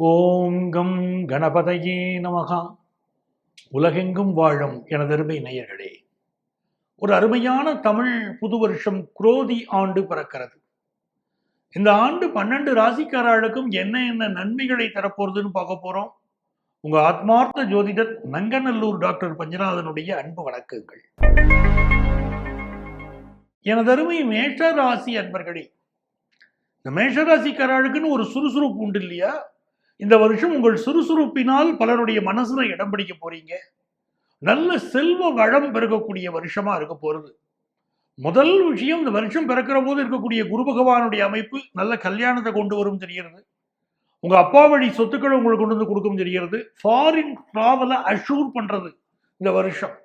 ஓம் come கணபதையே நமகா. உலகெங்கும் வாழும் எனதருமை நேயர்களே, ஒரு அருமையான தமிழ் புது வருஷம் குரோதி ஆண்டு பிறக்கிறது. இந்த ஆண்டு 12 ராசிக்காரர்களுக்கும் என்ன என்ன நன்மைகளை தரப்போறதுன்னு பார்க்க போறோம். உங்க ஆத்மார்த்த ஜோதிடர் நங்கநல்லூர் டாக்டர் பஞ்சநாதனுடைய அன்பு வணக்கங்கள். எனதருமை மேஷ ராசி அன்பர்களே, இந்த மேஷராசிக்காரர்களுக்குன்னு ஒரு சுறுசுறுப்பு உண்டு இல்லையா? இந்த வருஷம் உங்கள் சுறுசுறுப்பினால் பலருடைய மனசுல இடம் பிடிக்க போறீங்க. நல்ல செல்வ வளம் பெருகக்கூடிய வருஷமா இருக்க போறது. முதல் விஷயம், இந்த வருஷம் பிறக்கிற போது இருக்கக்கூடிய குரு பகவானுடைய அமைப்பு நல்ல கல்யாணத்தை கொண்டு வரும் தெரிகிறது. உங்க அப்பா வழி சொத்துக்களை உங்களுக்கு கொண்டு வந்து கொடுக்கும் தெரிகிறது. ஃபாரின் டிராவலை அஷூர் பண்றது இந்த வருஷம்.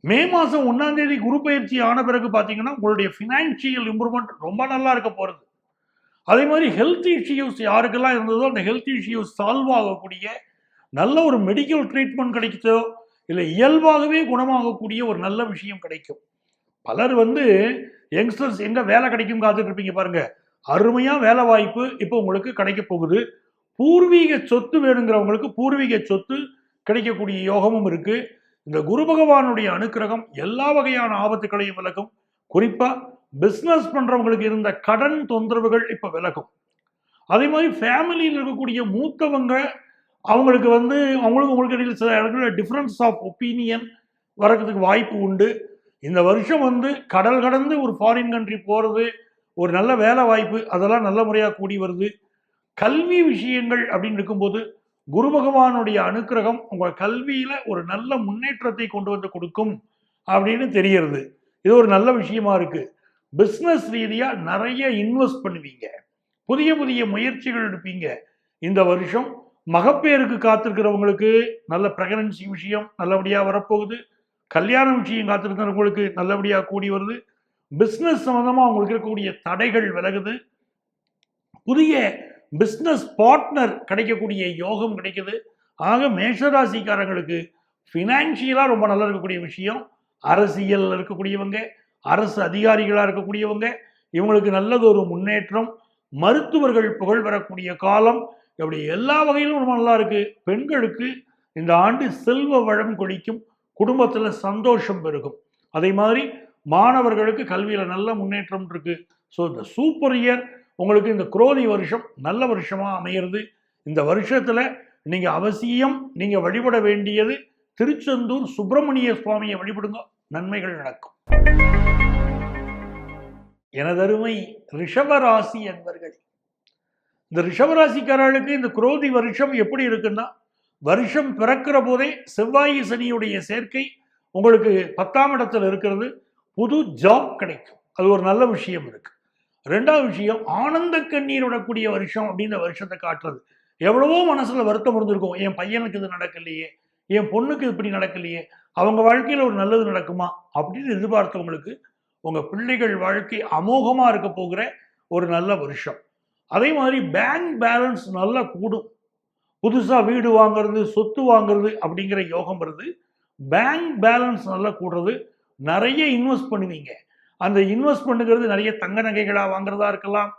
மே மாசம் 1ஆம் தேதி குரு பயிற்சி ஆன பிறகு பாத்தீங்கன்னா உங்களுடைய பினான்சியல் இம்ப்ரூவ்மெண்ட் ரொம்ப நல்லா இருக்க போறது. அதே மாதிரி ஹெல்த் இஷ்யூஸ் யாருக்கெல்லாம் இருந்ததோ அந்த ஹெல்த் இஷ்யூஸ் சால்வ் ஆகக்கூடிய, நல்ல ஒரு மெடிக்கல் ட்ரீட்மெண்ட் கிடைக்குதோ இல்லை இயல்பாகவே குணமாகக்கூடிய ஒரு நல்ல விஷயம் கிடைக்கும். பலர் யங்ஸ்டர்ஸ் எங்க வேலை கிடைக்கும் காத்துட்டு இருப்பீங்க பாருங்க. அருமையா வேலை வாய்ப்பு இப்போ உங்களுக்கு கிடைக்க போகுது. பூர்வீக சொத்து வேணுங்கிறவங்களுக்கு பூர்வீக சொத்து கிடைக்கக்கூடிய யோகமும் இருக்கு. இந்த குரு பகவானுடைய அனுக்கிரகம் எல்லா வகையான ஆபத்துக்களையும் விலகும். குறிப்பா பிசினஸ் பண்றவங்களுக்கு இருந்த கடன் தொந்தரவுகள் இப்ப விலகும். அதே மாதிரி ஃபேமிலியில் இருக்கக்கூடிய மூத்தவங்க அவங்களுக்கு உங்களுக்கு இடையில் சில இடங்களில் டிஃபரன்ஸ் ஆஃப் ஒப்பீனியன் வரதுக்கு வாய்ப்பு உண்டு. இந்த வருஷம் கடல் கடந்து ஒரு ஃபாரின் கண்ட்ரி போறது, ஒரு நல்ல வேலை வாய்ப்பு, அதெல்லாம் நல்ல முறையாக கூடி வருது. கல்வி விஷயங்கள் அப்படின்னு இருக்கும்போது குரு பகவானுடைய அனுக்கிரகம் உங்கள் கல்வியில ஒரு நல்ல முன்னேற்றத்தை கொண்டு வந்து கொடுக்கும் அப்படின்னு தெரிகிறது. இது ஒரு நல்ல விஷயமா இருக்கு. பிஸ்னஸ் ரீதியாக நிறைய இன்வெஸ்ட் பண்ணுவீங்க, புதிய புதிய முயற்சிகள் எடுப்பீங்க. இந்த வருஷம் மகப்பேருக்கு காத்திருக்கிறவங்களுக்கு நல்ல பிரெக்னன்சி விஷயம் நல்லபடியாக வரப்போகுது. கல்யாண விஷயம் காத்திருக்கிறவங்களுக்கு நல்லபடியாக கூடி வருது. பிஸ்னஸ் சம்பந்தமாக அவங்களுக்கு இருக்கக்கூடிய தடைகள் விலகுது. புதிய பிஸ்னஸ் பார்ட்னர் கிடைக்கக்கூடிய யோகம் கிடைக்குது. ஆக மேஷராசிக்காரங்களுக்கு ஃபினான்ஷியலாக ரொம்ப நல்லா இருக்கக்கூடிய விஷயம். அரசியல் இருக்கக்கூடியவங்க, அரசு அதிகாரிகளாக இருக்கக்கூடியவங்க, இவங்களுக்கு நல்லது ஒரு முன்னேற்றம். மருத்துவர்கள் புகழ் பெறக்கூடிய காலம். இப்படி எல்லா வகையிலும் ரொம்ப நல்லா இருக்கு. பெண்களுக்கு இந்த ஆண்டு செல்வ வளம் கொழிக்கும், குடும்பத்தில் சந்தோஷம் பெருகும். அதே மாதிரி மாணவர்களுக்கு கல்வியில நல்ல முன்னேற்றம் இருக்கு. ஸோ இந்த சூப்பர் இயர் உங்களுக்கு இந்த குரோதி வருஷம் நல்ல வருஷமா அமையிறது. இந்த வருஷத்துல நீங்க அவசியம் வழிபட வேண்டியது திருச்செந்தூர் சுப்பிரமணிய சுவாமியை வழிபடுங்க, நன்மைகள் நடக்கும். எனதருமை ரிஷபராசி என்பர்கள், இந்த ரிஷபராசிக்காரர்களுக்கு இந்த குரோதி வருஷம் எப்படி இருக்குன்னா, வருஷம் பிறக்கிற போதே செவ்வாய் சனியுடைய சேர்க்கை உங்களுக்கு 10ஆம் இடத்துல இருக்கிறது. புது ஜாப் கிடைக்கும், அது ஒரு நல்ல விஷயம் இருக்கு. ரெண்டாவது விஷயம், ஆனந்த கண்ணீர் விடக்கூடிய வருஷம் அப்படின்னு வருஷத்தை காட்டுறது. எவ்வளவோ மனசுல வருத்தம் இருந்திருக்கும், என் பையனுக்கு இது நடக்கலையே, என் பொண்ணுக்கு இப்படி நடக்கலையே, அவங்க வாழ்க்கையில் ஒரு நல்லது நடக்குமா அப்படின்னு எதிர்பார்த்தவங்களுக்கு உங்க பிள்ளைகள் வாழ்க்கை அமோகமா இருக்க போகிற ஒரு நல்ல வருஷம். அதே மாதிரி பேங்க் பேலன்ஸ் நல்லா கூடும். புதுசா வீடு வாங்குறது, சொத்து வாங்குறது அப்படிங்கிற யோகம் வருது. பேங்க் பேலன்ஸ் நல்லா கூடுறது. நிறைய இன்வெஸ்ட் பண்ணுவீங்க. அந்த இன்வெஸ்ட் பண்ணுங்கிறது நிறைய தங்க நகைகளா வாங்குறதா இருக்கலாம்,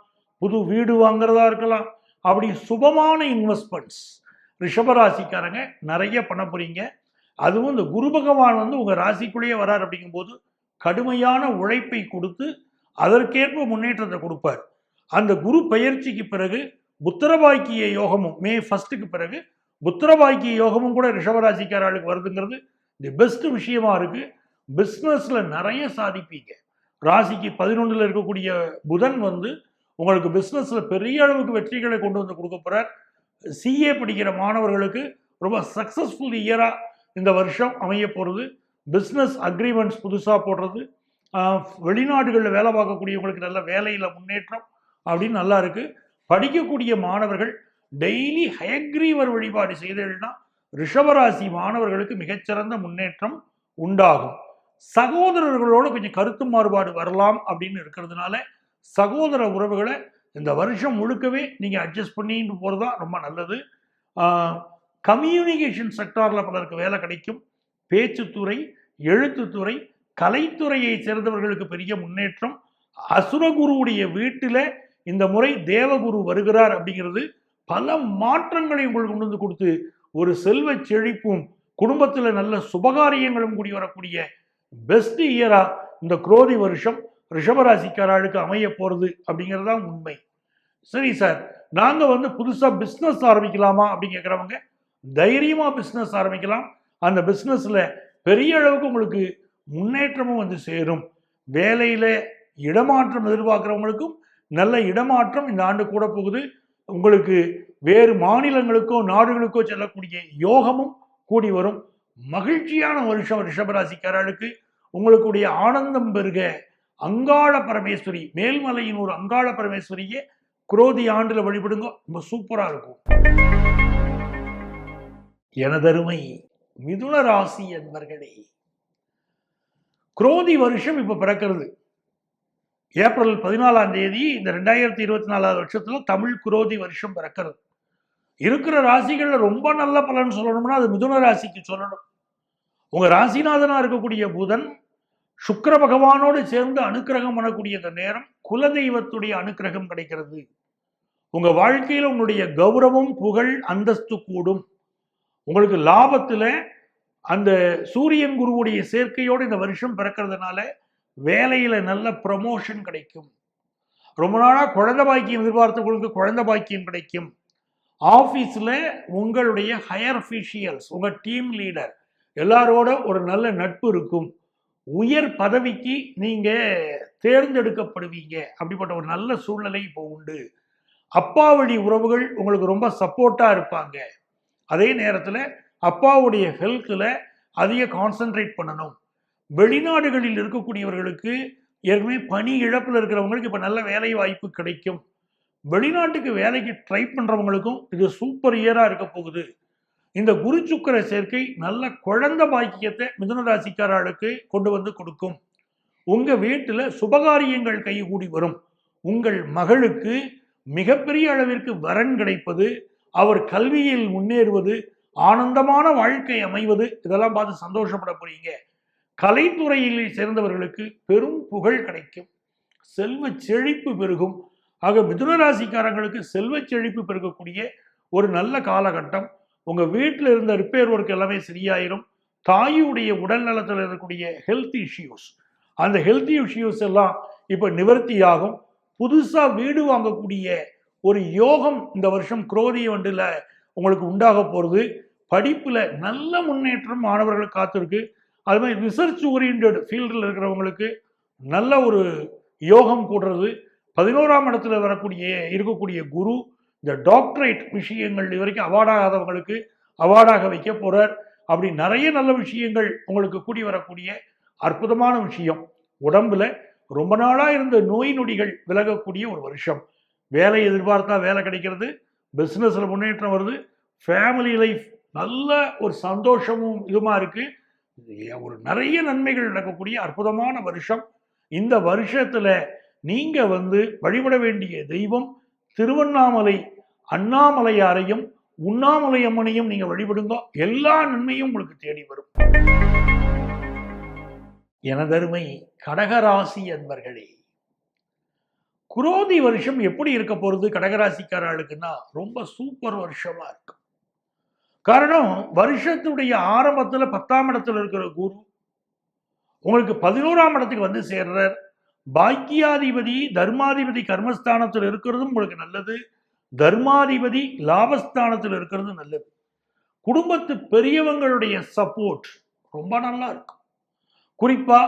புது வீடு வாங்குறதா இருக்கலாம். அப்படி சுபமான இன்வெஸ்ட்மெண்ட்ஸ் ரிஷபராசிக்காரங்க நிறைய பண்ண போறீங்க. அதுவும் இந்த குரு பகவான் உங்க ராசிக்குள்ளேயே வரார் அப்படிங்கும்போது கடுமையான உழைப்பை கொடுத்து அதற்கேற்ப முன்னேற்றத்தை கொடுப்பார். அந்த குரு பெயர்ச்சிக்கு பிறகு புத்திரபாக்கிய யோகமும் மே 1 பிறகு புத்திரபாக்கிய யோகமும் கூட ரிஷபராசிக்காரர்களுக்கு வருதுங்கிறது தி பெஸ்ட் விஷயமா இருக்கு. பிஸ்னஸ்ல நிறைய சாதிப்பீங்க. ராசிக்கு 11ல் இருக்கக்கூடிய புதன் உங்களுக்கு பிஸ்னஸ்ல பெரிய அளவுக்கு வெற்றிகளை கொண்டு வந்து கொடுக்க போறார். சிஏ படிக்கிற மாணவர்களுக்கு ரொம்ப சக்சஸ்ஃபுல் இயரா இந்த வருஷம் அமைய போறது. பிஸ்னஸ் அக்ரிமெண்ட்ஸ் புதுசாக போடுறது, வெளிநாடுகளில் வேலை பார்க்கக்கூடியவங்களுக்கு நல்ல வேலையில் முன்னேற்றம் அப்படின்னு நல்லா இருக்கு. படிக்கக்கூடிய மாணவர்கள் டெய்லி ஹயக்ரீவர் வழிபாடு செய்தீங்கன்னா ரிஷபராசி மாணவர்களுக்கு மிகச்சிறந்த முன்னேற்றம் உண்டாகும். சகோதரர்களோட கொஞ்சம் கருத்து மாறுபாடு வரலாம் அப்படின்னு இருக்கிறதுனால சகோதர உறவுகளை இந்த வருஷம் முழுக்கவே நீங்க அட்ஜஸ்ட் பண்ணிட்டு போறதா ரொம்ப நல்லது. கம்யூனிகேஷன் செக்டார்ல பலருக்கு வேலை கிடைக்கும். பேச்சுத்துறை, எழுத்துத்துறை, கலைத்துறையை சேர்ந்தவர்களுக்கு பெரிய முன்னேற்றம். அசுரகுருவுடைய வீட்டில் இந்த முறை தேவகுரு வருகிறார் அப்படிங்கிறது பல மாற்றங்களை உங்களுக்கு கொண்டு வந்து கொடுத்து ஒரு செல்வ செழிப்பும் குடும்பத்தில் நல்ல சுபகாரியங்களும் கூடி வரக்கூடிய பெஸ்ட் இயரா இந்த குரோதி வருஷம் ரிஷபராசிக்காரர்களுக்கு அமைய போறது அப்படிங்கிறதான் உண்மை. சரி சார், நாங்க புதுசா பிசினஸ் ஆரம்பிக்கலாமா அப்படின்னு கேட்கிறவங்க தைரியமா பிசினஸ் ஆரம்பிக்கலாம். அந்த பிசினஸ்ல பெரிய அளவுக்கு உங்களுக்கு முன்னேற்றமும் சேரும். வேலையில இடமாற்றம் எதிர்பார்க்கிறவங்களுக்கும் நல்ல இடமாற்றம் இந்த ஆண்டு கூட போகுது. உங்களுக்கு வேறு மாநிலங்களுக்கோ நாடுகளுக்கோ செல்லக்கூடிய யோகமும் கூடி வரும். மகிழ்ச்சியான வருஷம் ரிஷபராசிக்காரர்களுக்கு. உங்களுடைய ஆனந்தம் பெருக அங்காள பரமேஸ்வரி, மேல்மலையின் ஒரு அங்காள பரமேஸ்வரியே குரோதி ஆண்டுல வழிபடுங்க, ரொம்ப சூப்பரா இருக்கும். எனதருமை மிதுன ராசி என்பர்களே, குரோதி வருஷம் இப்ப பிறக்கிறது. ஏப்ரல் 14ஆம் தேதி இந்த 2024 வருஷத்துல தமிழ் குரோதி வருஷம் பிறக்கிறது. இருக்கிற ராசிகள்ல ரொம்ப நல்ல பலன் சொல்லணும்னா அது மிதுன ராசிக்கு சொல்லணும். உங்க ராசிநாதனா இருக்கக்கூடிய புதன் சுக்கிர பகவானோடு சேர்ந்து அனுக்கிரகம் பண்ணக்கூடிய இந்த நேரம் குலதெய்வத்துடைய அனுக்கிரகம் கிடைக்கிறது. உங்க வாழ்க்கையில உங்களுடைய கௌரவம், புகழ், அந்தஸ்து கூடும். உங்களுக்கு லாபத்துல அந்த சூரியன் குருவுடைய சேர்க்கையோடு இந்த வருஷம் பிறக்கிறதுனால வேலையில நல்ல ப்ரமோஷன் கிடைக்கும். ரொம்ப நாளா குழந்தை பாக்கியம் எதிர்பார்த்தவங்களுக்கு குழந்தை பாக்கியம் கிடைக்கும். ஆபீஸ்ல உங்களுடைய ஹையர் அஃபீஷியல்ஸ், உங்க டீம் லீடர் எல்லாரோட ஒரு நல்ல நட்பு இருக்கும். உயர் பதவிக்கு நீங்க தேர்ந்தெடுக்கப்படுவீங்க. அப்படிப்பட்ட ஒரு நல்ல சூழ்நிலை இப்போ உண்டு. அப்பா வழி உறவுகள் உங்களுக்கு ரொம்ப சப்போர்ட்டா இருப்பாங்க. அதே நேரத்தில் அப்பாவுடைய ஹெல்த்தில் அதிக கான்சென்ட்ரேட் பண்ணணும். வெளிநாடுகளில் இருக்கக்கூடியவர்களுக்கு ஏற்கனவே பணி இழப்பில் இருக்கிறவங்களுக்கு இப்போ நல்ல வேலை வாய்ப்பு கிடைக்கும். வெளிநாட்டுக்கு வேலைக்கு ட்ரை பண்ணுறவங்களுக்கும் இது சூப்பர் இயராக இருக்க போகுது. இந்த குரு சுக்கிர சேர்க்கை நல்ல குழந்தை பாக்கியத்தை மிதுன ராசிக்காரர்களுக்கு கொண்டு வந்து கொடுக்கும். உங்க வீட்டில் சுபகாரியங்கள் கைகூடி வரும். உங்கள் மகளுக்கு மிகப்பெரிய அளவிற்கு வரன் கிடைப்பது, அவர் கல்வியில் முன்னேறுவது, ஆனந்தமான வாழ்க்கை அமைவது, இதெல்லாம் பார்த்து சந்தோஷப்பட போறீங்க. கலைத்துறையில் சேர்ந்தவர்களுக்கு பெரும் புகழ் கிடைக்கும். செல்வ செழிப்பு பெருகும். ஆக மிதுன ராசிக்காரங்களுக்கு செல்வ செழிப்பு பெருகக்கூடிய ஒரு நல்ல காலகட்டம். உங்க வீட்டில் இருந்த ரிப்பேர் ஒர்க் எல்லாமே சரியாயிரும். தாயுடைய உடல் நலத்தில் இருக்கக்கூடிய ஹெல்த் இஷ்யூஸ், அந்த ஹெல்த் இஷ்யூஸ் எல்லாம் இப்ப நிவர்த்தியாகும். புதுசா வீடு வாங்கக்கூடிய ஒரு யோகம் இந்த வருஷம் குரோதி ஆண்டுல உங்களுக்கு உண்டாக போறது. படிப்புல நல்ல முன்னேற்றம் மாணவர்களுக்கு காத்திருக்கு. அது மாதிரி ரிசர்ச் ஓரியன்ட் ஃபீல்டில் இருக்கிறவங்களுக்கு நல்ல ஒரு யோகம் கூடுறது. 11ஆம் இடத்துல இருக்கக்கூடிய குரு இந்த டாக்டரேட் விஷயங்கள் இதுவரைக்கும் அவார்டாகாதவங்களுக்கு அவார்டாக வைக்க போறார். அப்படி நிறைய நல்ல விஷயங்கள் உங்களுக்கு கூடி வரக்கூடிய அற்புதமான விஷயம். உடம்புல ரொம்ப நாளா இருந்த நோய் நொடிகள் விலகக்கூடிய ஒரு வருஷம். வேலை எதிர்பார்த்தா வேலை கிடைக்கிறது, பிசினஸ்ல முன்னேற்றம் வருது, ஃபேமிலி லைஃப் நல்ல ஒரு சந்தோஷமும் இதுமா இருக்கு. ஒரு நிறைய நன்மைகள் நடக்கக்கூடிய அற்புதமான வருஷம். இந்த வருஷத்துல நீங்க வழிபட வேண்டிய தெய்வம் திருவண்ணாமலை அண்ணாமலையாரையும் உண்ணாமலை அம்மனையும் நீங்க வழிபடுங்க. எல்லா நன்மையும் உங்களுக்கு தேடி வரும். எனதருமை கடகராசி அன்பர்களே, குரோதி வருஷம் எப்படி இருக்க போறது கடகராசிக்காரர்களுக்குன்னா ரொம்ப சூப்பர் வருஷமா இருக்கு. காரணம், வருஷத்துடைய ஆரம்பத்துல 10ஆம் இடத்துல இருக்கிற குரு உங்களுக்கு 11ஆம் இடத்துக்கு சேர்றார். பாக்கியாதிபதி தர்மாதிபதி கர்மஸ்தானத்தில் இருக்கிறதும் உங்களுக்கு நல்லது. தர்மாதிபதி லாபஸ்தானத்தில் இருக்கிறது நல்லது. குடும்பத்து பெரியவங்களுடைய சப்போர்ட் ரொம்ப நல்லா இருக்கும். குறிப்பா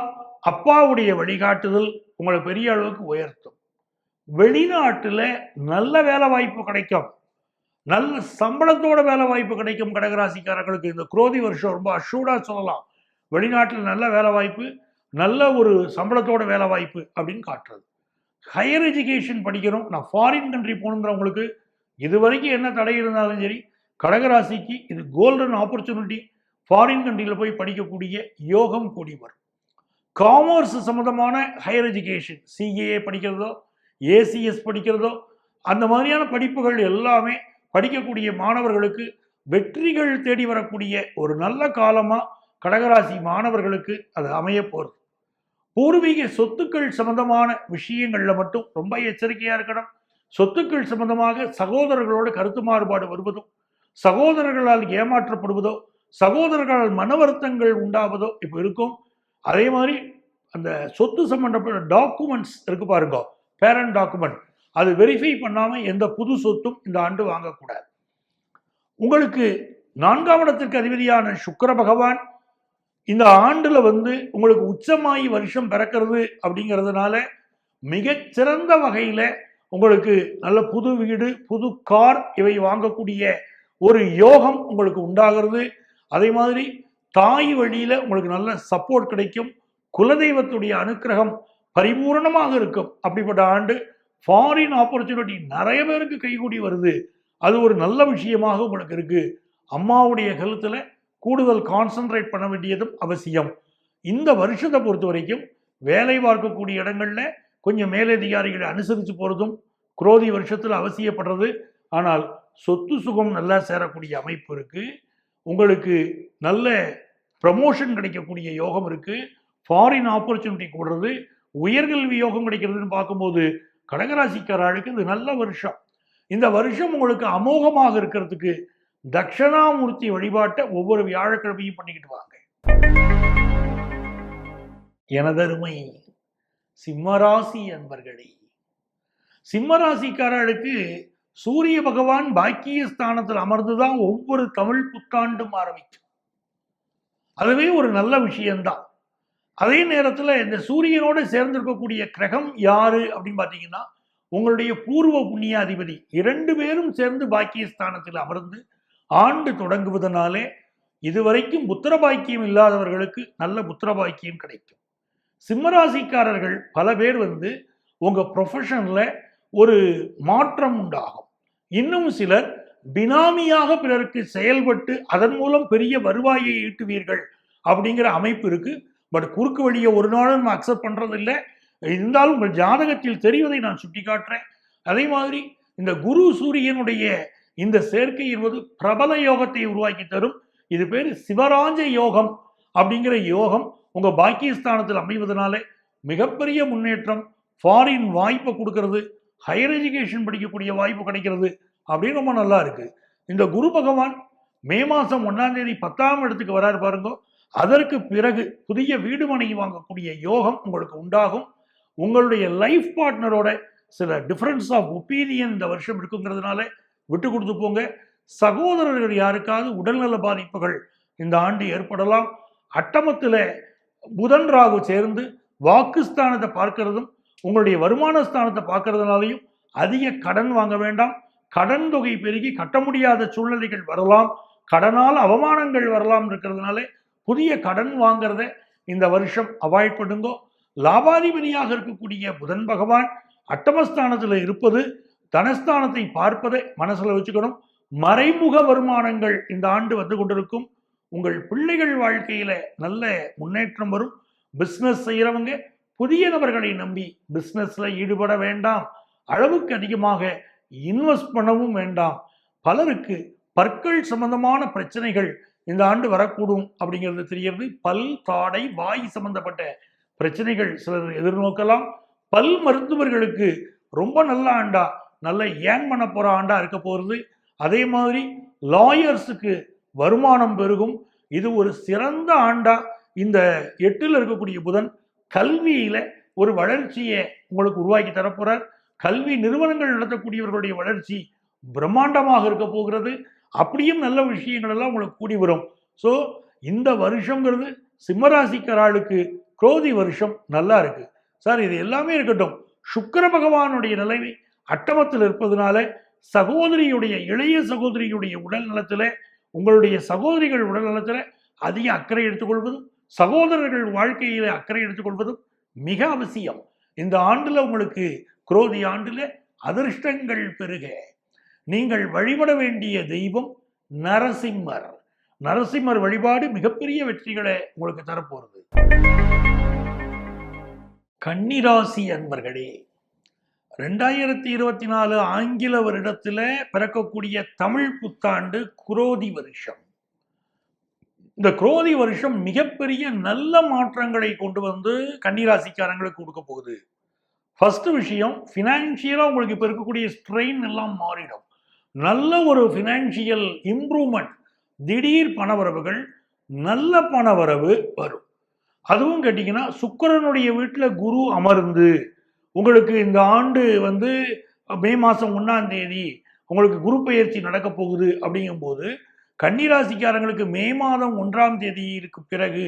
அப்பாவுடைய வழிகாட்டுதல் உங்களை பெரிய அளவுக்கு உயர்த்தும். வெளிநாட்டுல நல்ல வேலை வாய்ப்பு கிடைக்கும். நல்ல சம்பளத்தோட வேலை வாய்ப்பு கிடைக்கும். கடகராசிக்காரர்களுக்கு இந்த குரோதி வருஷம் ரொம்ப அஷூர்டா சொல்லலாம். வெளிநாட்டில் நல்ல வேலை வாய்ப்பு, நல்ல ஒரு சம்பளத்தோட வேலை வாய்ப்பு அப்படின்னு காட்டுறது. ஹையர் எஜுகேஷன் படிக்கணும், நான் ஃபாரின் கண்ட்ரி போகணுங்கிறவங்களுக்கு இது வரைக்கும் என்ன தடை இருந்தாலும் சரி, கடகராசிக்கு இது கோல்டன் ஆப்பர்ச்சுனிட்டி. ஃபாரின் கண்ட்ரியில் போய் படிக்கக்கூடிய யோகம் கூடி வரும். காமர்ஸ் சம்பந்தமான ஹையர் எஜுகேஷன், சிஏஏ படிக்கிறதோ, ஏசிஎஸ் படிக்கிறதோ, அந்த மாதிரியான படிப்புகள் எல்லாமே படிக்கக்கூடிய மாணவர்களுக்கு வெற்றிகள் தேடி வரக்கூடிய ஒரு நல்ல காலமா கடகராசி மாணவர்களுக்கு அது அமைய போகிறது. பூர்வீக சொத்துக்கள் சம்பந்தமான விஷயங்கள்ல மட்டும் ரொம்ப எச்சரிக்கையா இருக்கணும். சொத்துக்கள் சம்பந்தமாக சகோதரர்களோட கருத்து மாறுபாடு வருவதோ, சகோதரர்களால் ஏமாற்றப்படுவதோ, சகோதரர்களால் மன வருத்தங்கள் உண்டாவதோ இப்போ இருக்கும். அதே மாதிரி அந்த சொத்து சம்பந்தப்பட்ட டாக்குமெண்ட்ஸ் இருக்கு பாருங்க, பேரண்ட் டாக்குமெண்ட், அது வெரிஃபை பண்ணாமல் எந்த புது சொத்தும் இந்த ஆண்டு வாங்கக்கூடாது. உங்களுக்கு 4ஆம் இடத்திற்கு அதிபதியான சுக்கிர பகவான் இந்த ஆண்டுல உங்களுக்கு உச்சமாயி வருஷம் பிறக்கிறது அப்படிங்கிறதுனால மிகச்சிறந்த வகையில உங்களுக்கு நல்ல புது வீடு, புது கார் இவை வாங்கக்கூடிய ஒரு யோகம் உங்களுக்கு உண்டாகிறது. அதே மாதிரி தாய் வழியில உங்களுக்கு நல்ல சப்போர்ட் கிடைக்கும். குலதெய்வத்துடைய அனுக்கிரகம் பரிபூர்ணமாக இருக்கும். அப்படிப்பட்ட ஆண்டு. ஃபாரின் ஆப்பர்ச்சுனிட்டி நிறைய பேருக்கு கைகூடி வருது. அது ஒரு நல்ல விஷயமாக உங்களுக்கு இருக்கு. அம்மாவுடைய ஹெல்த்தில் கூடுதல் கான்சென்ட்ரேட் பண்ண வேண்டியதும் அவசியம். இந்த வருஷத்தை பொறுத்த வரைக்கும் வேலை பார்க்கக்கூடிய இடங்கள்ல கொஞ்சம் மேலதிகாரிகளை அனுசரித்து போகிறதும் குரோதி வருஷத்தில் அவசியப்படுறது. ஆனால் சொத்து சுகம் நல்லா சேரக்கூடிய அமைப்பு இருக்கு. உங்களுக்கு நல்ல ப்ரமோஷன் கிடைக்கக்கூடிய யோகம் இருக்கு. ஃபாரின் ஆப்பர்ச்சுனிட்டி கூடுறது, உயர்கல்வி யோகம் கிடைக்கிறதுன்னு பார்க்கும்போது கடகராசிக்காரர்களுக்கு இது நல்ல வருஷம். இந்த வருஷம் உங்களுக்கு அமோகமாக இருக்கிறதுக்கு தட்சணாமூர்த்தி வழிபாட்டை ஒவ்வொரு வியாழக்கிழமையும் பண்ணிக்கிட்டு வாங்க. எனதருமை சிம்மராசி அன்பர்களே, சிம்மராசிக்காரர்களுக்கு சூரிய பகவான் பாக்கிய ஸ்தானத்தில் அமர்ந்துதான் ஒவ்வொரு தமிழ் புத்தாண்டும் ஆரம்பிக்கும். அதுவே ஒரு நல்ல விஷயம்தான். அதே நேரத்தில் இந்த சூரியனோட சேர்ந்திருக்கக்கூடிய கிரகம் யாரு அப்படின்னு பார்த்தீங்கன்னா உங்களுடைய பூர்வ புண்ணியாதிபதி. 2 பேரும் சேர்ந்து பாக்கியஸ்தானத்தில் அமர்ந்து ஆண்டு தொடங்குவதனாலே இதுவரைக்கும் புத்திர பாக்கியம் இல்லாதவர்களுக்கு நல்ல புத்திர பாக்கியம் கிடைக்கும். சிம்மராசிக்காரர்கள் பல பேர் உங்க ப்ரொஃபஷன்ல ஒரு மாற்றம் உண்டாகும். இன்னும் சிலர் பினாமியாக பிறருக்கு செயல்பட்டு அதன் மூலம் பெரிய வருவாயை ஈட்டுவீர்கள் அப்படிங்கிற அமைப்பு இருக்கு. பட் குறுக்கு வழியை ஒரு நாளும் நம்ம அக்செப்ட் பண்றது இல்லை. இருந்தாலும் உங்கள் ஜாதகத்தில் தெரிவதை நான் சுட்டி காட்டுறேன். அதே மாதிரி இந்த குரு சூரியனுடைய இந்த சேர்க்கை என்பது பிரபல யோகத்தை உருவாக்கி தரும். இது பேர் சிவராஜ யோகம் அப்படிங்கிற யோகம் உங்க பாக்கியஸ்தானத்தில் அமைவதனாலே மிகப்பெரிய முன்னேற்றம், ஃபாரின் வாய்ப்பை கொடுக்கறது, ஹையர் எஜுகேஷன் படிக்கக்கூடிய வாய்ப்பு கிடைக்கிறது அப்படின்னு ரொம்ப நல்லா இருக்கு. இந்த குரு பகவான் மே மாதம் 1ஆம் தேதி 10ஆம் இடத்துக்கு வராரு பாருங்க. அதற்கு பிறகு புதிய வீடு மனை வாங்கக்கூடிய யோகம் உங்களுக்கு உண்டாகும். உங்களுடைய லைஃப் பார்ட்னரோட சில டிஃபரன்ஸ் ஆஃப் ஒப்பீனியன் இந்த வருஷம் இருக்குங்கிறதுனால விட்டு கொடுத்து போங்க. சகோதரர்கள் யாருக்காவது உடல்நல பாதிப்புகள் இந்த ஆண்டு ஏற்படலாம். அட்டமத்தில் புதன் ராகு சேர்ந்து வாக்குஸ்தானத்தை பார்க்கிறதும் உங்களுடைய வருமான ஸ்தானத்தை பார்க்கறதுனாலையும் அதிக கடன் வாங்க வேண்டாம். கடன் தொகை பெருகி கட்ட முடியாத சூழ்நிலைகள் வரலாம், கடனால் அவமானங்கள் வரலாம் இருக்கிறதுனால புதிய கடன் வாங்கிறத இந்த வருஷம் அவாய்ட் பண்ணுங்கோ. லாபாதிபதியாக இருக்கக்கூடிய புதன் பகவான் அட்டமஸ்தானத்தில் இருப்பது தனஸ்தானத்தை பார்ப்பதை மனசுல வச்சுக்கணும். மறைமுக வருமானங்கள் இந்த ஆண்டு வந்து கொண்டிருக்கும். உங்கள் பிள்ளைகள் வாழ்க்கையில நல்ல முன்னேற்றம் வரும். பிஸ்னஸ் செய்யறவங்க புதிய நபர்களை நம்பி பிஸ்னஸ்ல ஈடுபட வேண்டாம். அளவுக்கு அதிகமாக இன்வெஸ்ட் பண்ணவும் வேண்டாம். பலருக்கு பற்கள் சம்பந்தமான பிரச்சனைகள் இந்த ஆண்டு வரக்கூடும் அப்படிங்கிறது தெரிகிறது. பல், தாடை, வாய் சம்பந்தப்பட்ட பிரச்சனைகள் சிலர் எதிர்நோக்கலாம். பல் மருத்துவர்களுக்கு ரொம்ப நல்ல ஆண்டா, நல்ல ஏன் பண்ண போற ஆண்டா இருக்க போகிறது. அதே மாதிரி லாயர்ஸுக்கு வருமானம் பெருகும். இது ஒரு சிறந்த ஆண்டா. இந்த 8ல் இருக்கக்கூடிய புதன் கல்வியில ஒரு வளர்ச்சியை உங்களுக்கு உருவாக்கி தரப்போறார். கல்வி நிறுவனங்கள் நடத்தக்கூடியவர்களுடைய வளர்ச்சி பிரம்மாண்டமாக இருக்க போகிறது. அப்படியும் நல்ல விஷயங்கள் எல்லாம் உங்களுக்கு கூடி வரும். ஸோ இந்த வருஷங்கிறது சிம்மராசிக்காரர்களுக்கு குரோதி வருஷம் நல்லா இருக்கு. சார் இது எல்லாமே இருக்கட்டும், சுக்கிர பகவானுடைய நிலைமை அட்டமத்தில் இருப்பதனால சகோதரியுடைய இளைய சகோதரியுடைய உடல் நலத்தில், உங்களுடைய சகோதரிகள் உடல் நலத்தில் அதிக அக்கறை எடுத்துக்கொள்வதும் சகோதரர்கள் வாழ்க்கையில அக்கறை எடுத்துக்கொள்வதும் மிக அவசியம். இந்த ஆண்டுல உங்களுக்கு குரோதி ஆண்டுல அதிர்ஷ்டங்கள் பெருக நீங்கள் வழிபட வேண்டிய தெய்வம் நரசிம்மர். நரசிம்மர் வழிபாடு மிகப்பெரிய வெற்றிகளை உங்களுக்கு தரப்போறது. கன்னிராசி அன்பர்களே, 2024 ஆங்கில வருடத்துல பிறக்கக்கூடிய தமிழ் புத்தாண்டு குரோதி வருஷம். இந்த குரோதி வருஷம் மிகப்பெரிய நல்ல மாற்றங்களை கொண்டு வந்து கன்னிராசிக்காரங்களுக்கு கொடுக்க போகுது. ஃபர்ஸ்ட் விஷயம், ஃபினான்ஷியலாக உங்களுக்கு இப்போ இருக்கக்கூடிய ஸ்ட்ரெயின் எல்லாம் மாறிடும். நல்ல ஒரு ஃபினான்ஷியல் இம்ப்ரூவ்மெண்ட், திடீர் பணவரவுகள், நல்ல பணவரவு வரும். அதுவும் கேட்டிங்கன்னா சுக்கிரனுடைய வீட்டில் குரு அமர்ந்து உங்களுக்கு இந்த ஆண்டு வந்து மே மாதம் 1ஆம் தேதி உங்களுக்கு குரு பெயர்ச்சி நடக்க போகுது. அப்படிங்கும்போது கன்னிராசிக்காரங்களுக்கு மே மாதம் 1ஆம் தேதிக்கு பிறகு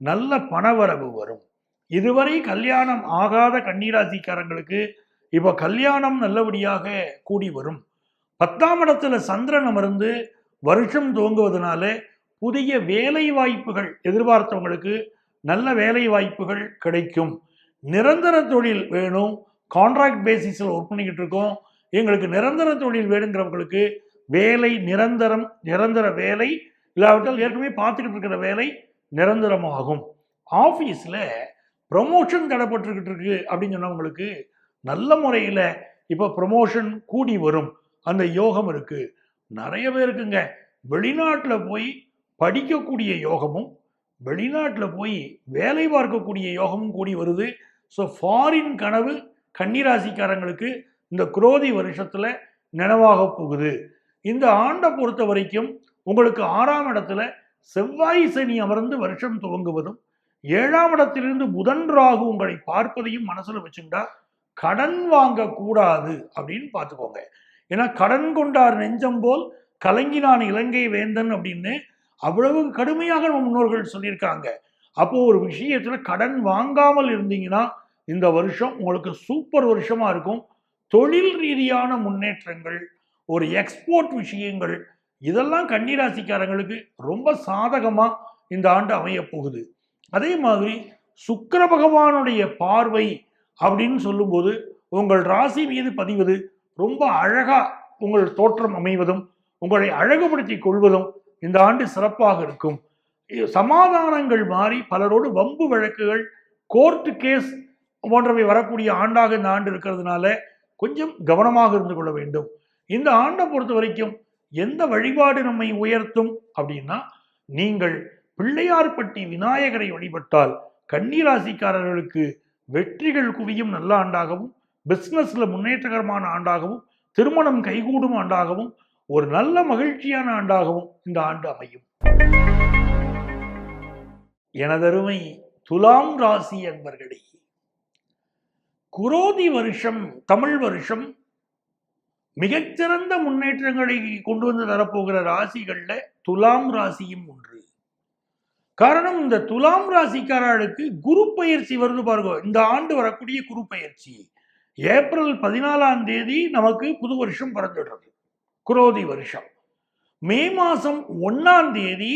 நல்ல பணவரவு வரும். இதுவரை கல்யாணம் ஆகாத கன்னிராசிக்காரங்களுக்கு இப்போ கல்யாணம் நல்லபடியாக கூடி வரும். 10ஆம் இடத்துல சந்திரன் அமர்ந்து வருஷம் துவங்குவதனால புதிய வேலை வாய்ப்புகள் எதிர்பார்த்தவங்களுக்கு நல்ல வேலை வாய்ப்புகள் கிடைக்கும். நிரந்தர தொழில் வேணும், கான்ட்ராக்ட் பேசிஸில் ஒர்க் பண்ணிக்கிட்டு இருக்கோம், எங்களுக்கு நிரந்தர தொழில் வேணுங்கிறவங்களுக்கு வேலை நிரந்தர வேலை இல்லாவிட்டால் ஏற்கனவே பார்த்துக்கிட்டு இருக்கிற வேலை நிரந்தரமாகும். ஆஃபீஸில் ப்ரொமோஷன் தடைப்பட்டுக்கிட்டு இருக்கு அப்படின்னு சொன்னவங்களுக்கு நல்ல முறையில் இப்போ ப்ரொமோஷன் கூடி வரும், அந்த யோகம் இருக்கு. நிறைய பேருக்குங்க வெளிநாட்டில் போய் படிக்கக்கூடிய யோகமும் வெளிநாட்டில் போய் வேலை பார்க்கக்கூடிய யோகமும் கூடி வருது. ஸோ ஃபாரின் கனவு கன்னிராசிக்காரங்களுக்கு இந்த குரோதி வருஷத்தில் நினைவாக போகுது. இந்த ஆண்டை பொறுத்த வரைக்கும் உங்களுக்கு 6ஆம் இடத்துல செவ்வாய் சனி அமர்ந்து வருஷம் துவங்குவதும் 7ஆம் இடத்திலிருந்து புதன் ராகு உங்களை பார்ப்பதையும் மனசுல வச்சுட்டா கடன் வாங்கக்கூடாது அப்படின்னு பார்த்துக்கோங்க. ஏன்னா கடன் கொண்டார் நெஞ்சம் போல் கலங்கினான் இலங்கை வேந்தன் அப்படின்னு அவ்வளவு கடுமையாக நம்ம முன்னோர்கள் சொல்லியிருக்காங்க. அப்போ ஒரு விஷயத்துல கடன் வாங்காமல் இருந்தீங்கன்னா இந்த வருஷம் உங்களுக்கு சூப்பர் வருஷமா இருக்கும். தொழில் ரீதியான முன்னேற்றங்கள், ஒரு எக்ஸ்போர்ட் விஷயங்கள், இதெல்லாம் கன்னிராசிக்காரங்களுக்கு ரொம்ப சாதகமா இந்த ஆண்டு அமைய போகுது. அதே மாதிரி சுக்கிர பகவானுடைய பார்வை அப்படின்னு சொல்லும்போது உங்கள் ராசி மீது பதிவது ரொம்ப அழகா உங்கள் தோற்றம் அமைவதும் உங்களை அழகுபடுத்தி கொள்வதும் இந்த ஆண்டு சிறப்பாக இருக்கும். சமாதானங்கள் மாறி பலரோடு வம்பு வழக்குகள், கோர்ட்டு கேஸ் போன்றவை வரக்கூடிய ஆண்டாக இந்த ஆண்டு இருக்கிறதுனால கொஞ்சம் கவனமாக இருந்து கொள்ள வேண்டும். இந்த ஆண்டை பொறுத்த வரைக்கும் எந்த வழிபாடு நம்மை உயர்த்தும் அப்படின்னா, நீங்கள் பிள்ளையார்பட்டி விநாயகரை வழிபட்டால் கன்னிராசிக்காரர்களுக்கு வெற்றிகள் குவியும் நல்ல ஆண்டாகவும், பிசினஸ்ல முன்னேற்றகரமான ஆண்டாகவும், திருமணம் கைகூடும் ஆண்டாகவும், ஒரு நல்ல மகிழ்ச்சியான ஆண்டாகவும் இந்த ஆண்டு அமையும். எனதருமை துலாம் ராசி அன்பர்களே, குரோதி வருஷம், தமிழ் வருஷம் மிகச்சிறந்த முன்னேற்றங்களை கொண்டு வந்து தரப்போகிற ராசிகள்ல துலாம் ராசியும் ஒன்று. காரணம், இந்த துலாம் ராசிக்காரர்களுக்கு குரு பயிற்சி வருது பாருங்க. இந்த ஆண்டு வரக்கூடிய குரு பயிற்சி ஏப்ரல் 14ஆம் தேதி நமக்கு புது வருஷம் பிறந்துடுறது, குரோதி வருஷம். மே மாசம் 1ஆம் தேதி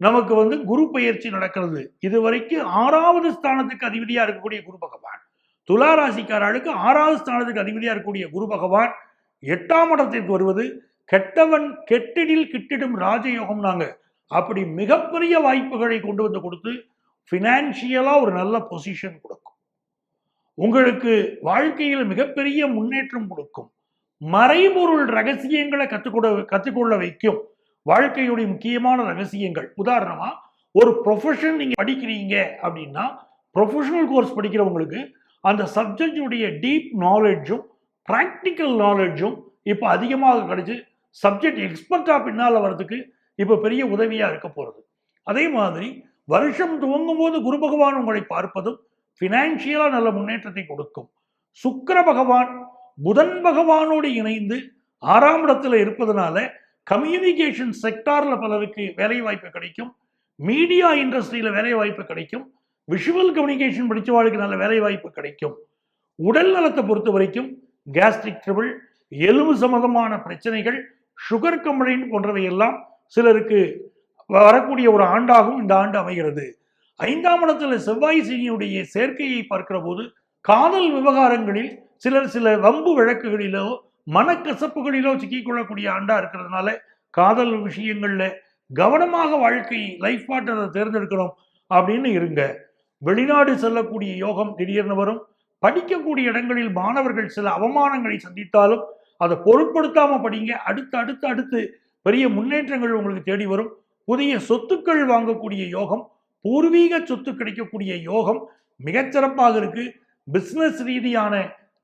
நமக்கு வந்து குரு பயிற்சி நடக்கிறது. இது வரைக்கும் 6வது ஸ்தானத்துக்கு அதிபதியா இருக்கக்கூடிய குரு பகவான், துலா ராசிக்காரர்களுக்கு 6வது ஸ்தானத்துக்கு அதிபதியா இருக்கக்கூடிய குரு பகவான் 8ஆம் இடத்திற்கு வருவது கெட்டவன் கெட்டிடில் கிட்டிடும் ராஜயோகம். நாங்க அப்படி மிகப்பெரிய வாய்ப்புகளை கொண்டு வந்து கொடுத்து பினான்சியலா ஒரு நல்ல பொசிஷன் கொடுக்கும். உங்களுக்கு வாழ்க்கையில் மிகப்பெரிய முன்னேற்றம் கொடுக்கும். மறைபொருள் ரகசியங்களை கற்றுக்கொள்ள வைக்கும். வாழ்க்கையுடைய முக்கியமான ரகசியங்கள், உதாரணமா ஒரு ப்ரொஃபஷன் நீங்க படிக்கிறீங்க அப்படின்னா, ப்ரொஃபஷனல் கோர்ஸ் படிக்கிறவங்களுக்கு அந்த சப்ஜெக்டுடைய டீப் நாலேஜும் ப்ராக்டிக்கல் நாலேஜும் இப்போ அதிகமாக கிடைச்சு சப்ஜெக்ட் எக்ஸ்பர்ட்டா பின்னால் வர்றதுக்கு இப்போ பெரிய உதவியா இருக்க போறது. அதே மாதிரி வருஷம் துவங்கும் போது குரு பகவான் உங்களை பார்ப்பதும் பினான்சியலா நல்ல முன்னேற்றத்தை கொடுக்கும். சுக்கிர பகவான் புதன் பகவானோடு இணைந்து 6ஆம் இடத்துல இருப்பதனால கம்யூனிகேஷன் செக்டார்ல பலருக்கு வேலை வாய்ப்பு கிடைக்கும். மீடியா இண்டஸ்ட்ரியில வேலை வாய்ப்பு கிடைக்கும். விஷுவல் கம்யூனிகேஷன் படித்தவாளுக்கு நல்ல வேலை வாய்ப்பு கிடைக்கும். உடல் நலத்தை பொறுத்த வரைக்கும் கேஸ்ட்ரிக் ட்ரபிள், எலும்பு சம்பந்தமான பிரச்சனைகள், சுகர் கம்ப்ளைண்ட் போன்றவை எல்லாம் சிலருக்கு வரக்கூடிய ஒரு ஆண்டாகவும் இந்த ஆண்டு அமைகிறது. 5ஆம் இடத்துல செவ்வாய் சனியுடைய சேர்க்கையை பார்க்கிற போது காதல் விவகாரங்களில் சில வம்பு வழக்குகளிலோ மனக்கசப்புகளிலோ சிக்கிக்கொள்ளக்கூடிய ஆண்டா இருக்கிறதுனால காதல் விஷயங்கள்ல கவனமாக வாழ்க்கை லைஃப் பார்ட்னரை தேர்ந்தெடுக்கணும் அப்படின்னு இருங்க. வெளிநாடு செல்லக்கூடிய யோகம் திடீர்னு வரும். படிக்கக்கூடிய இடங்களில் மாணவர்கள் சில அவமானங்களை சந்தித்தாலும் அதை பொருட்படுத்தாம படிங்க. அடுத்து பெரிய முன்னேற்றங்கள் உங்களுக்கு தேடி வரும். புதிய சொத்துக்கள் வாங்கக்கூடிய யோகம், பூர்வீக சொத்து கிடைக்கக்கூடிய யோகம் மிகச்சிறப்பாக இருக்கு. பிசினஸ் ரீதியான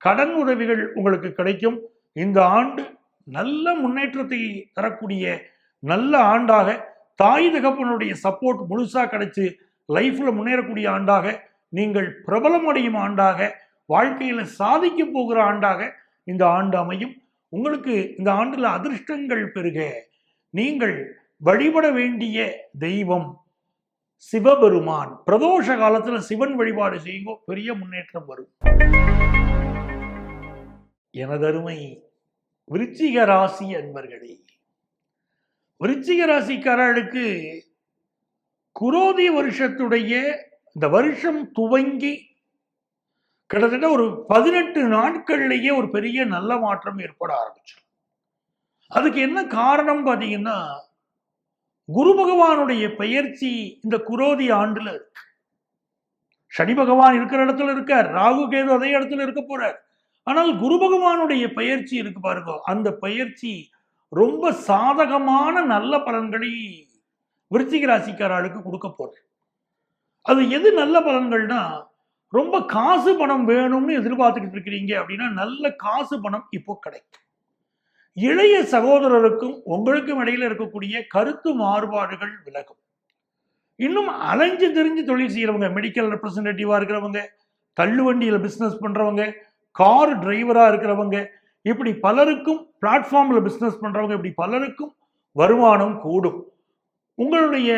கடன் உதவிகள் உங்களுக்கு கிடைக்கும். இந்த ஆண்டு நல்ல முன்னேற்றத்தை தரக்கூடிய நல்ல ஆண்டாக, தாய் தகப்பனுடைய சப்போர்ட் முழுசா கிடைச்சு லைஃப்ல முன்னேறக்கூடிய ஆண்டாக, நீங்கள் பிரபலம் அடையும் ஆண்டாக, வாழ்க்கையில சாதிக்க போகிற ஆண்டாக இந்த ஆண்டு அமையும். உங்களுக்கு இந்த ஆண்டுல அதிர்ஷ்டங்கள் பெருக நீங்கள் வழிபட வேண்டிய தெய்வம் சிவபெருமான். பிரதோஷ காலத்துல சிவன் வழிபாடு செய்யுங்க, பெரிய முன்னேற்றம் வரும். எனதருமை விருச்சிக ராசி அன்பர்களே, விருச்சிக ராசிக்காரர்களுக்கு குரோதி வருஷத்துடைய இந்த வருஷம் துவங்கி கிட்டத்தட்ட ஒரு 18 நாட்கள்லயே ஒரு பெரிய நல்ல மாற்றம் ஏற்பட ஆரம்பிச்சு. அதுக்கு என்ன காரணம் பாத்தீங்கன்னா, குரு பகவானுடைய பெயர்ச்சி இந்த குரோதி ஆண்டுல இருக்கு. சனி பகவான் இருக்கிற இடத்துல இருக்கார், ராகு கேது அதே இடத்துல இருக்க போறார். ஆனால் குரு பகவானுடைய பெயர்ச்சி இருக்கு பாருங்க, அந்த பெயர்ச்சி ரொம்ப சாதகமான நல்ல பலன்களை விருச்சிக ராசிக்காரர்களுக்கு கொடுக்க போறது. அது எது நல்ல பலன்கள்னா, ரொம்ப காசு பணம் வேணும்னு எதிர்பார்த்துக்கிட்டு இருக்கிறீங்க அப்படின்னா நல்ல காசு பணம் இப்போ கிடைக்கும். இளைய சகோதரருக்கும் உங்களுக்கும் இடையில இருக்கக்கூடிய கருத்து மாறுபாடுகள் விலகும். இன்னும் அலைஞ்சு தெரிஞ்சு தொழில் செய்யறவங்க, மெடிக்கல் ரெப்ரசன்டேட்டிவா இருக்கிறவங்க, தள்ளுவண்டியில பிசினஸ் பண்றவங்க, கார் டிரைவரா இருக்கிறவங்க, இப்படி பலருக்கும் பிளாட்ஃபார்ம்ல பிசினஸ் பண்றவங்க, இப்படி பலருக்கும் வருமானம் கூடும். உங்களுடைய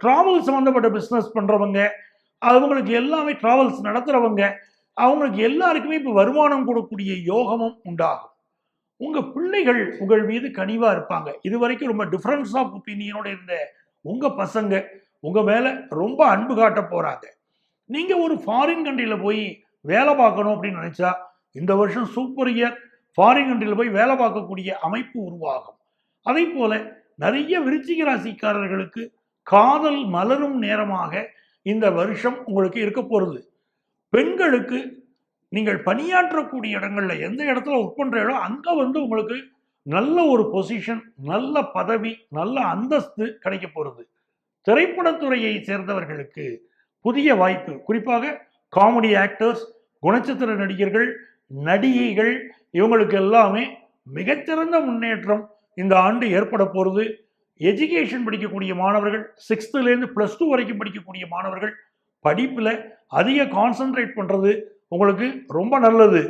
டிராவல் சம்பந்தப்பட்ட பிசினஸ் பண்றவங்க, அவங்களுக்கு எல்லாமே டிராவல்ஸ் நடத்துறவங்க, அவங்களுக்கு எல்லாருக்குமே இப்போ வருமானம் கூடக்கூடிய யோகமும் உண்டாகும். உங்க பிள்ளைகள் உங்கள் மீது கனிவா இருப்பாங்க. இது வரைக்கும் ரொம்ப டிஃபரன்ஸ் ஆஃப் ஒப்பீனியனோட இருந்த உங்க பசங்க உங்க மேல ரொம்ப அன்பு காட்ட போறாங்க. நீங்க ஒரு ஃபாரின் கண்ட்ரியில போய் வேலை பார்க்கணும் அப்படின்னு நினைச்சா இந்த வருஷம் சூப்பர் இயர். ஃபாரின் கண்ட்ரியில போய் வேலை பார்க்கக்கூடிய அமைப்பு உருவாகும். அதே போல நிறைய விருச்சிக ராசிக்காரர்களுக்கு காதல் மலரும் நேரமாக இந்த வருஷம் உங்களுக்கு இருக்க போறது. பெண்களுக்கு நீங்கள் பணியாற்றக்கூடிய இடங்கள்ல எந்த இடத்துல ஒர்க் பண்றீங்களோ அங்க உங்களுக்கு நல்ல ஒரு பொசிஷன், நல்ல பதவி, நல்ல அந்தஸ்து கிடைக்க போறது. திரைப்படத்துறையை சேர்ந்தவர்களுக்கு புதிய வாய்ப்பு, குறிப்பாக காமெடி ஆக்டர்ஸ், குணச்சித்திர நடிகர்கள், நடிகைகள், இவங்களுக்கு எல்லாமே மிகச்சிறந்த முன்னேற்றம் இந்த ஆண்டு ஏற்பட போறது. எஜுகேஷன் படிக்கக்கூடிய மாணவர்கள், 6th +2 வரைக்கும் படிக்கக்கூடிய மாணவர்கள் படிப்புல அதிக கான்சென்ட்ரேட் பண்றது உங்களுக்கு ரொம்ப நல்லது.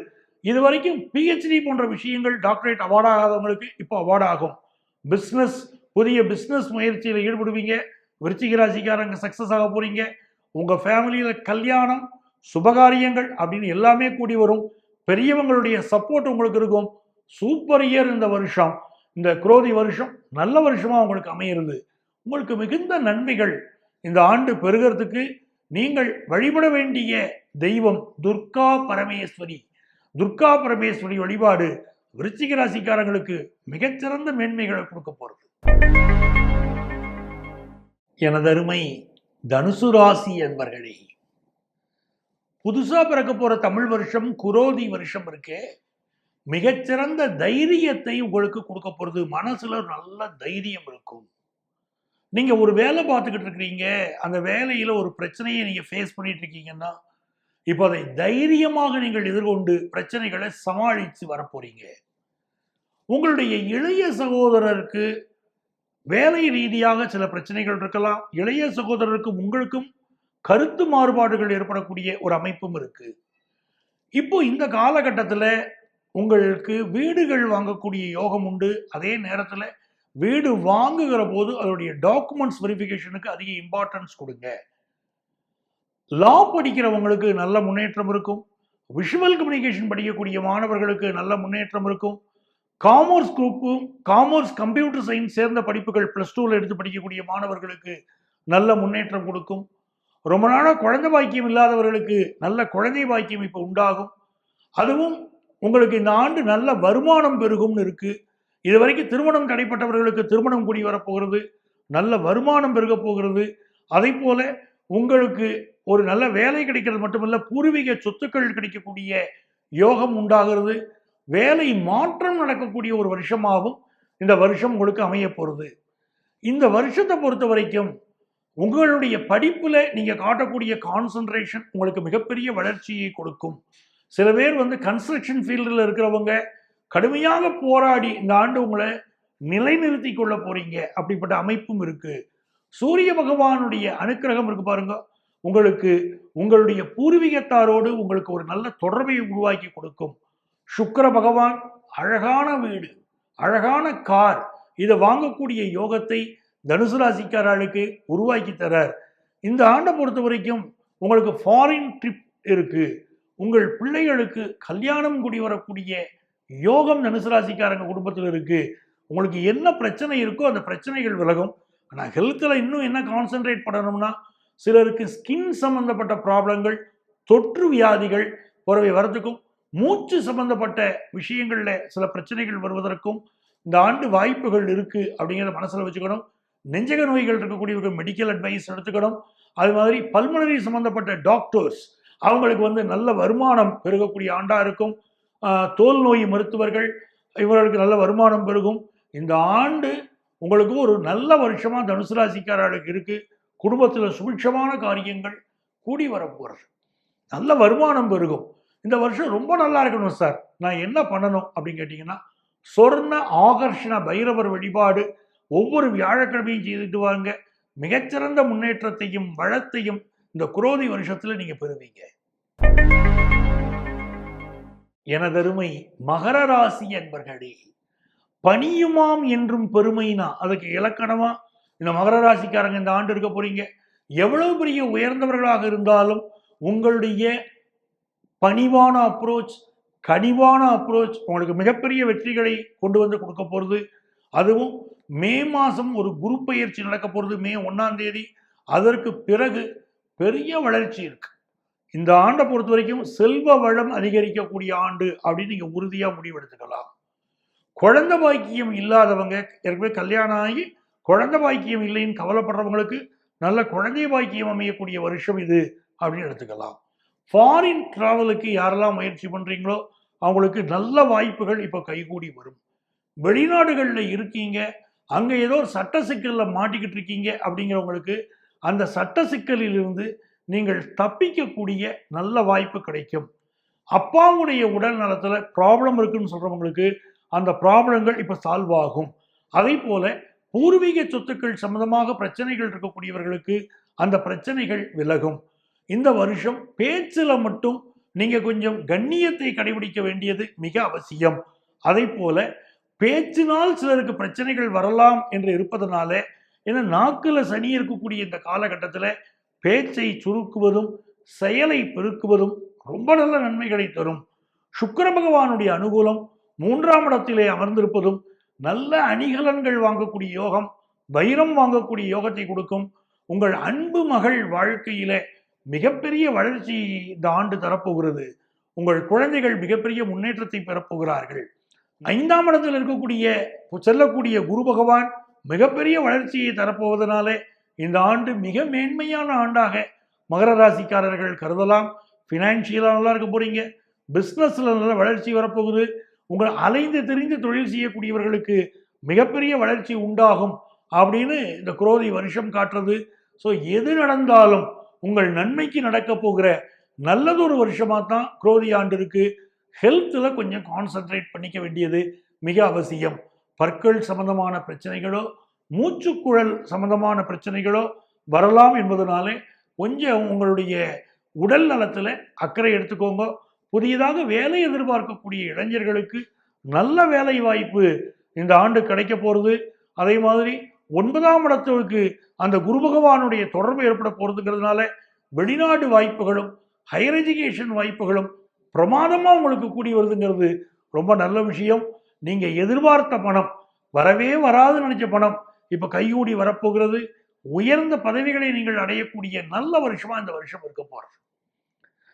இது வரைக்கும் PhD போன்ற விஷயங்கள் டாக்டரேட் அவார்ட் ஆகாதவங்களுக்கு இப்போ அவார்ட் ஆகும். பிஸ்னஸ், புதிய பிஸ்னஸ் முயற்சியில் ஈடுபடுவீங்க. விருச்சிக ராசிக்காரங்க சக்சஸ் ஆக போறீங்க. உங்க ஃபேமிலியில கல்யாணம், சுபகாரியங்கள் அப்படின்னு எல்லாமே கூடி வரும். பெரியவங்களுடைய சப்போர்ட் உங்களுக்கு இருக்கும். சூப்பர் இயர் இந்த வருஷம். இந்த குரோதி வருஷம் நல்ல வருஷமா உங்களுக்கு அமையிறது. உங்களுக்கு மிகுந்த நன்மைகள் இந்த ஆண்டு பெறுகிறதுக்கு நீங்கள் வழிபட வேண்டிய தெய்வம் துர்கா பரமேஸ்வரி. துர்கா பரமேஸ்வரி வழிபாடு விருச்சிக ராசிக்காரங்களுக்கு மிகச்சிறந்த மேன்மைகளை கொடுக்க போறது. எனதருமை தனுசு ராசி என்பர்களே, புதுசா பிறக்க போற தமிழ் வருஷம் குரோதி வருஷம் இருக்கு. மிகச்சிறந்த தைரியத்தை உங்களுக்கு கொடுக்க போறது. மனசுல நல்ல தைரியம் இருக்கும். நீங்க ஒரு வேலை பார்த்துக்கிட்டு இருக்கிறீங்க, அந்த வேலையில ஒரு பிரச்சனையை நீங்க ஃபேஸ் பண்ணிட்டு இருக்கீங்கன்னா இப்போ அதை தைரியமாக நீங்கள் எதிர்கொண்டு பிரச்சனைகளை சமாளித்து வரப்போறீங்க. உங்களுடைய இளைய சகோதரருக்கு வேலை ரீதியாக சில பிரச்சனைகள் இருக்கலாம். இளைய சகோதரருக்கும் உங்களுக்கும் கருத்து மாறுபாடுகள் ஏற்படக்கூடிய ஒரு அமைப்பும் இருக்கு. இப்போ இந்த காலகட்டத்தில் உங்களுக்கு வீடுகள் வாங்கக்கூடிய யோகம் உண்டு. அதே நேரத்தில் வீடு வாங்குகிற போது அதோடைய டாக்குமெண்ட்ஸ் வெரிஃபிகேஷனுக்கு அதிக இம்பார்ட்டன்ஸ் கொடுங்க. லா படிக்கிறவங்களுக்கு நல்ல முன்னேற்றம் இருக்கும். விஷுவல் கம்யூனிகேஷன் படிக்கக்கூடிய மாணவர்களுக்கு நல்ல முன்னேற்றம் இருக்கும். காமர்ஸ் குரூப்பும், காமர்ஸ் கம்ப்யூட்டர் சயின்ஸ் சேர்ந்த படிப்புகள் +2 எடுத்து படிக்கக்கூடிய மாணவர்களுக்கு நல்ல முன்னேற்றம் கொடுக்கும். ரொம்ப நாளாக குழந்தை பாக்கியம் இல்லாதவர்களுக்கு நல்ல குழந்தை பாக்கியம் இப்போ உண்டாகும். அதுவும் உங்களுக்கு இந்த ஆண்டு நல்ல வருமானம் பெருகும்னு இருக்கு. இது வரைக்கும் திருமணம் தடைப்பட்டவர்களுக்கு திருமணம் கூடி வரப்போகிறது. நல்ல வருமானம் பெருக போகிறது. அதே போல உங்களுக்கு ஒரு நல்ல வேலை கிடைக்கிறது மட்டுமல்ல, பூர்வீக சொத்துக்கள் கிடைக்கக்கூடிய யோகம் உண்டாகிறது. வேலை மாற்றம் நடக்கக்கூடிய ஒரு வருஷமாகவும் இந்த வருஷம் உங்களுக்கு அமைய போகிறது. இந்த வருஷத்தை பொறுத்த வரைக்கும் உங்களுடைய படிப்புல நீங்க காட்டக்கூடிய கான்சென்ட்ரேஷன் உங்களுக்கு மிகப்பெரிய வளர்ச்சியை கொடுக்கும். சில பேர் வந்து கன்ஸ்ட்ரக்ஷன் ஃபீல்டில் இருக்கிறவங்க கடுமையாக போராடி இந்த ஆண்டு உங்களை நிலைநிறுத்தி கொள்ள போறீங்க. அப்படிப்பட்ட அமைப்பும் இருக்கு. சூரிய பகவானுடைய அனுக்கிரகம் இருக்கு பாருங்க. உங்களுக்கு உங்களுடைய பூர்வீகத்தாரோடு உங்களுக்கு ஒரு நல்ல தொடர்பை உருவாக்கி கொடுக்கும். சுக்கிர பகவான் அழகான வீடு, அழகான கார், இதை வாங்கக்கூடிய யோகத்தை தனுசு ராசிக்காரர்களுக்கு உருவாக்கி தரார். இந்த ஆண்டை பொறுத்த வரைக்கும் உங்களுக்கு ஃபாரின் ட்ரிப் இருக்கு. உங்கள் பிள்ளைகளுக்கு கல்யாணம் கூடி வரக்கூடிய யோகம் தனுசு ராசிக்காரங்க குடும்பத்தில் இருக்கு. உங்களுக்கு என்ன பிரச்சனை இருக்கோ அந்த பிரச்சனைகள் விலகும். ஆனால் ஹெல்த்தில் இன்னும் என்ன கான்சென்ட்ரேட் பண்ணணும்னா, சிலருக்கு ஸ்கின் சம்பந்தப்பட்ட ப்ராப்ளங்கள், தொற்று வியாதிகள் போறவை வரதுக்கும், மூச்சு சம்பந்தப்பட்ட விஷயங்கள்ல சில பிரச்சனைகள் வருவதற்கும் இந்த ஆண்டு வாய்ப்புகள் இருக்கு அப்படிங்கிறத மனசுல வச்சுக்கணும். நெஞ்சக நோய்கள் இருக்கக்கூடியவர்கள் மெடிக்கல் அட்வைஸ் எடுத்துக்கணும். அது மாதிரி பல்மனரி சம்பந்தப்பட்ட டாக்டர்ஸ் அவங்களுக்கு வந்து நல்ல வருமானம் பெருகக்கூடிய ஆண்டா இருக்கும். தோல் நோய் மருத்துவர்கள் இவர்களுக்கு நல்ல வருமானம் பெருகும். இந்த ஆண்டு உங்களுக்கு ஒரு நல்ல வருஷமா தனுசு ராசிக்காரர்களுக்கு இருக்கு. குடும்பத்தில் சுபிட்சமான காரியங்கள் கூடி வரப்போறது, நல்ல வருமானம் பெருகும். இந்த வருஷம் ரொம்ப நல்லா இருக்கணும் சார், நான் என்ன பண்ணணும் அப்படின்னு கேட்டீங்கன்னா, சொர்ண ஆகர்ஷண பைரவர் வழிபாடு ஒவ்வொரு வியாழக்கிழமையும் செய்துட்டு வாங்க. மிகச்சிறந்த முன்னேற்றத்தையும் வளத்தையும் இந்த குரோதி வருஷத்துல நீங்க பெறுவீங்க. எனதருமை மகர ராசி என்பர்களே, பணியுமாம் என்றும் பெருமைனா அதுக்கு இலக்கணமா இந்த மகர ராசிக்காரங்க இந்த ஆண்டு இருக்க போறீங்க. எவ்வளவு பெரிய உயர்ந்தவர்களாக இருந்தாலும் உங்களுடைய பணிவான அப்ரோச், கனிவான அப்ரோச் உங்களுக்கு மிகப்பெரிய வெற்றிகளை கொண்டு வந்து கொடுக்க போறது. அதுவும் மே மாதம் ஒரு குரு பயிற்சி நடக்க போகிறது, மே 1ஆம் தேதி. அதற்கு பிறகு பெரிய வளர்ச்சி இருக்கு. இந்த ஆண்டை பொறுத்த வரைக்கும் செல்வ வளம் அதிகரிக்கக்கூடிய ஆண்டு அப்படின்னு நீங்க உறுதியா முடிவெடுத்துக்கலாம். குழந்தை பாக்கியம் இல்லாதவங்க, ஏற்கனவே கல்யாணம் ஆகி குழந்தை பாக்கியம் இல்லைன்னு கவலைப்படுறவங்களுக்கு நல்ல குழந்தை பாக்கியம் அமையக்கூடிய வருஷம் இது அப்படின்னு எடுத்துக்கலாம். ஃபாரின் டிராவலுக்கு யாரெல்லாம் முயற்சி பண்றீங்களோ அவங்களுக்கு நல்ல வாய்ப்புகள் இப்போ கைகூடி வரும். வெளிநாடுகளில் இருக்கீங்க, அங்கே ஏதோ ஒரு சட்ட சிக்கலில் மாட்டிக்கிட்டு இருக்கீங்க அப்படிங்கிறவங்களுக்கு அந்த சட்ட சிக்கலில் இருந்து நீங்கள் தப்பிக்கக்கூடிய நல்ல வாய்ப்பு கிடைக்கும். அப்பாவுடைய உடல் நலத்தில் ப்ராப்ளம் இருக்குன்னு சொல்கிறவங்களுக்கு அந்த ப்ராப்ளங்கள் இப்போ சால்வ் ஆகும். அதே போல பூர்வீக சொத்துக்கள் சம்பந்தமாக பிரச்சனைகள் இருக்கக்கூடியவர்களுக்கு அந்த பிரச்சனைகள் விலகும். இந்த வருஷம் பேச்சில் மட்டும் நீங்கள் கொஞ்சம் கண்ணியத்தை கடைபிடிக்க வேண்டியது மிக அவசியம். அதே போல பேச்சினால் சிலருக்கு பிரச்சனைகள் வரலாம் என்று இருப்பதனால, ஏன்னா நாக்கில் சனி இருக்கக்கூடிய இந்த காலகட்டத்தில் பேச்சை சுருக்குவதும் செயலை பெருக்குவதும் ரொம்ப நல்ல நன்மைகளை தரும். சுக்கிர பகவானுடைய அனுகூலம் 3ஆம் இடத்திலே அமர்ந்திருப்பதும் நல்ல அணிகலன்கள் வாங்கக்கூடிய யோகம், வைரம் வாங்கக்கூடிய யோகத்தை கொடுக்கும். உங்கள் அன்பு மகள் வாழ்க்கையில மிகப்பெரிய வளர்ச்சி இந்த ஆண்டு தரப்போகிறது. உங்கள் குழந்தைகள் மிகப்பெரிய முன்னேற்றத்தை பெறப்போகிறார்கள். 5ஆம் இடத்தில் இருக்கக்கூடிய செல்லக்கூடிய குரு பகவான் மிகப்பெரிய வளர்ச்சியை தரப்போவதனால இந்த ஆண்டு மிக மேன்மையான ஆண்டாக மகர ராசிக்காரர்கள் கருதலாம். ஃபினான்ஷியலாக நல்லா இருக்க போறீங்க. பிஸ்னஸ்ல நல்ல வளர்ச்சி வரப்போகுது. உங்கள் அலைந்து திரிந்து தொழில் செய்யக்கூடியவர்களுக்கு மிகப்பெரிய வளர்ச்சி உண்டாகும் அப்படின்னு இந்த குரோதி வருஷம் காட்டுறது. ஸோ எது நடந்தாலும் உங்கள் நன்மைக்கு நடக்க போகிற நல்லதொரு வருஷமாக தான் குரோதி ஆண்டு இருக்கு. ஹெல்த்தில் கொஞ்சம் கான்சென்ட்ரேட் பண்ணிக்க வேண்டியது மிக அவசியம். பற்கள் சம்பந்தமான பிரச்சனைகளோ மூச்சுக்குழல் சம்பந்தமான பிரச்சனைகளோ வரலாம் என்பதனாலே கொஞ்சம் உங்களுடைய உடல் நலத்தில் அக்கறை எடுத்துக்கோங்க. புதியதாக வேலை எதிர்பார்க்கக்கூடிய இளைஞர்களுக்கு நல்ல வேலை வாய்ப்பு இந்த ஆண்டு கிடைக்க போகிறது. அதே மாதிரி 9ஆம் இடத்துக்கு அந்த குரு பகவானுடைய தொடர்பு ஏற்பட போகிறதுங்கிறதுனால வெளிநாடு வாய்ப்புகளும் ஹையர் எஜுகேஷன் வாய்ப்புகளும் பிரமாதமாக உங்களுக்கு கூடி வருதுங்கிறது ரொம்ப நல்ல விஷயம். நீங்கள் எதிர்பார்த்த பணம், வரவே வராதுன்னு நினைச்ச பணம் இப்போ கைகூடி வரப்போகிறது. உயர்ந்த பதவிகளை நீங்கள் அடையக்கூடிய நல்ல வருஷமா இந்த வருஷம் இருக்க போகிறது.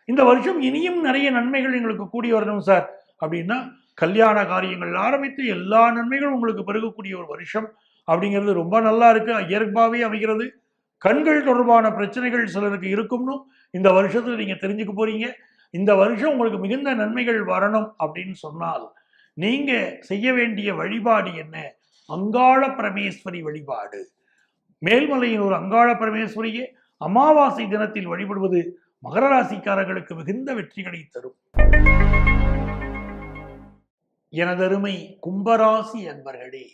இந்த வருஷம் இனியும் நிறைய நன்மைகள் எங்களுக்கு கூடி வரணும் சார் அப்படின்னா, கல்யாண காரியங்கள் ஆரம்பித்து எல்லா நன்மைகளும் உங்களுக்கு பெருகக்கூடிய ஒரு வருஷம் அப்படிங்கிறது ரொம்ப நல்லா இருக்கு, இயல்பாகவே அமைகிறது. கண்கள் தொடர்பான பிரச்சனைகள் சிலருக்கு இருக்கும்னு இந்த வருஷத்துல நீங்க தெரிஞ்சுக்க போறீங்க. இந்த வருஷம் உங்களுக்கு மிகுந்த நன்மைகள் வரணும் அப்படின்னு சொன்னால் நீங்க செய்ய வேண்டிய வழிபாடு என்ன? அங்காள பரமேஸ்வரி வழிபாடு. மேல்மலையின் ஒரு அங்காள பரமேஸ்வரியை அமாவாசை தினத்தில் வழிபடுவது மகர ராசிக்காரர்களுக்கு மிகுந்த வெற்றிகளை தரும். எனதருமை கும்பராசி அன்பர்களே,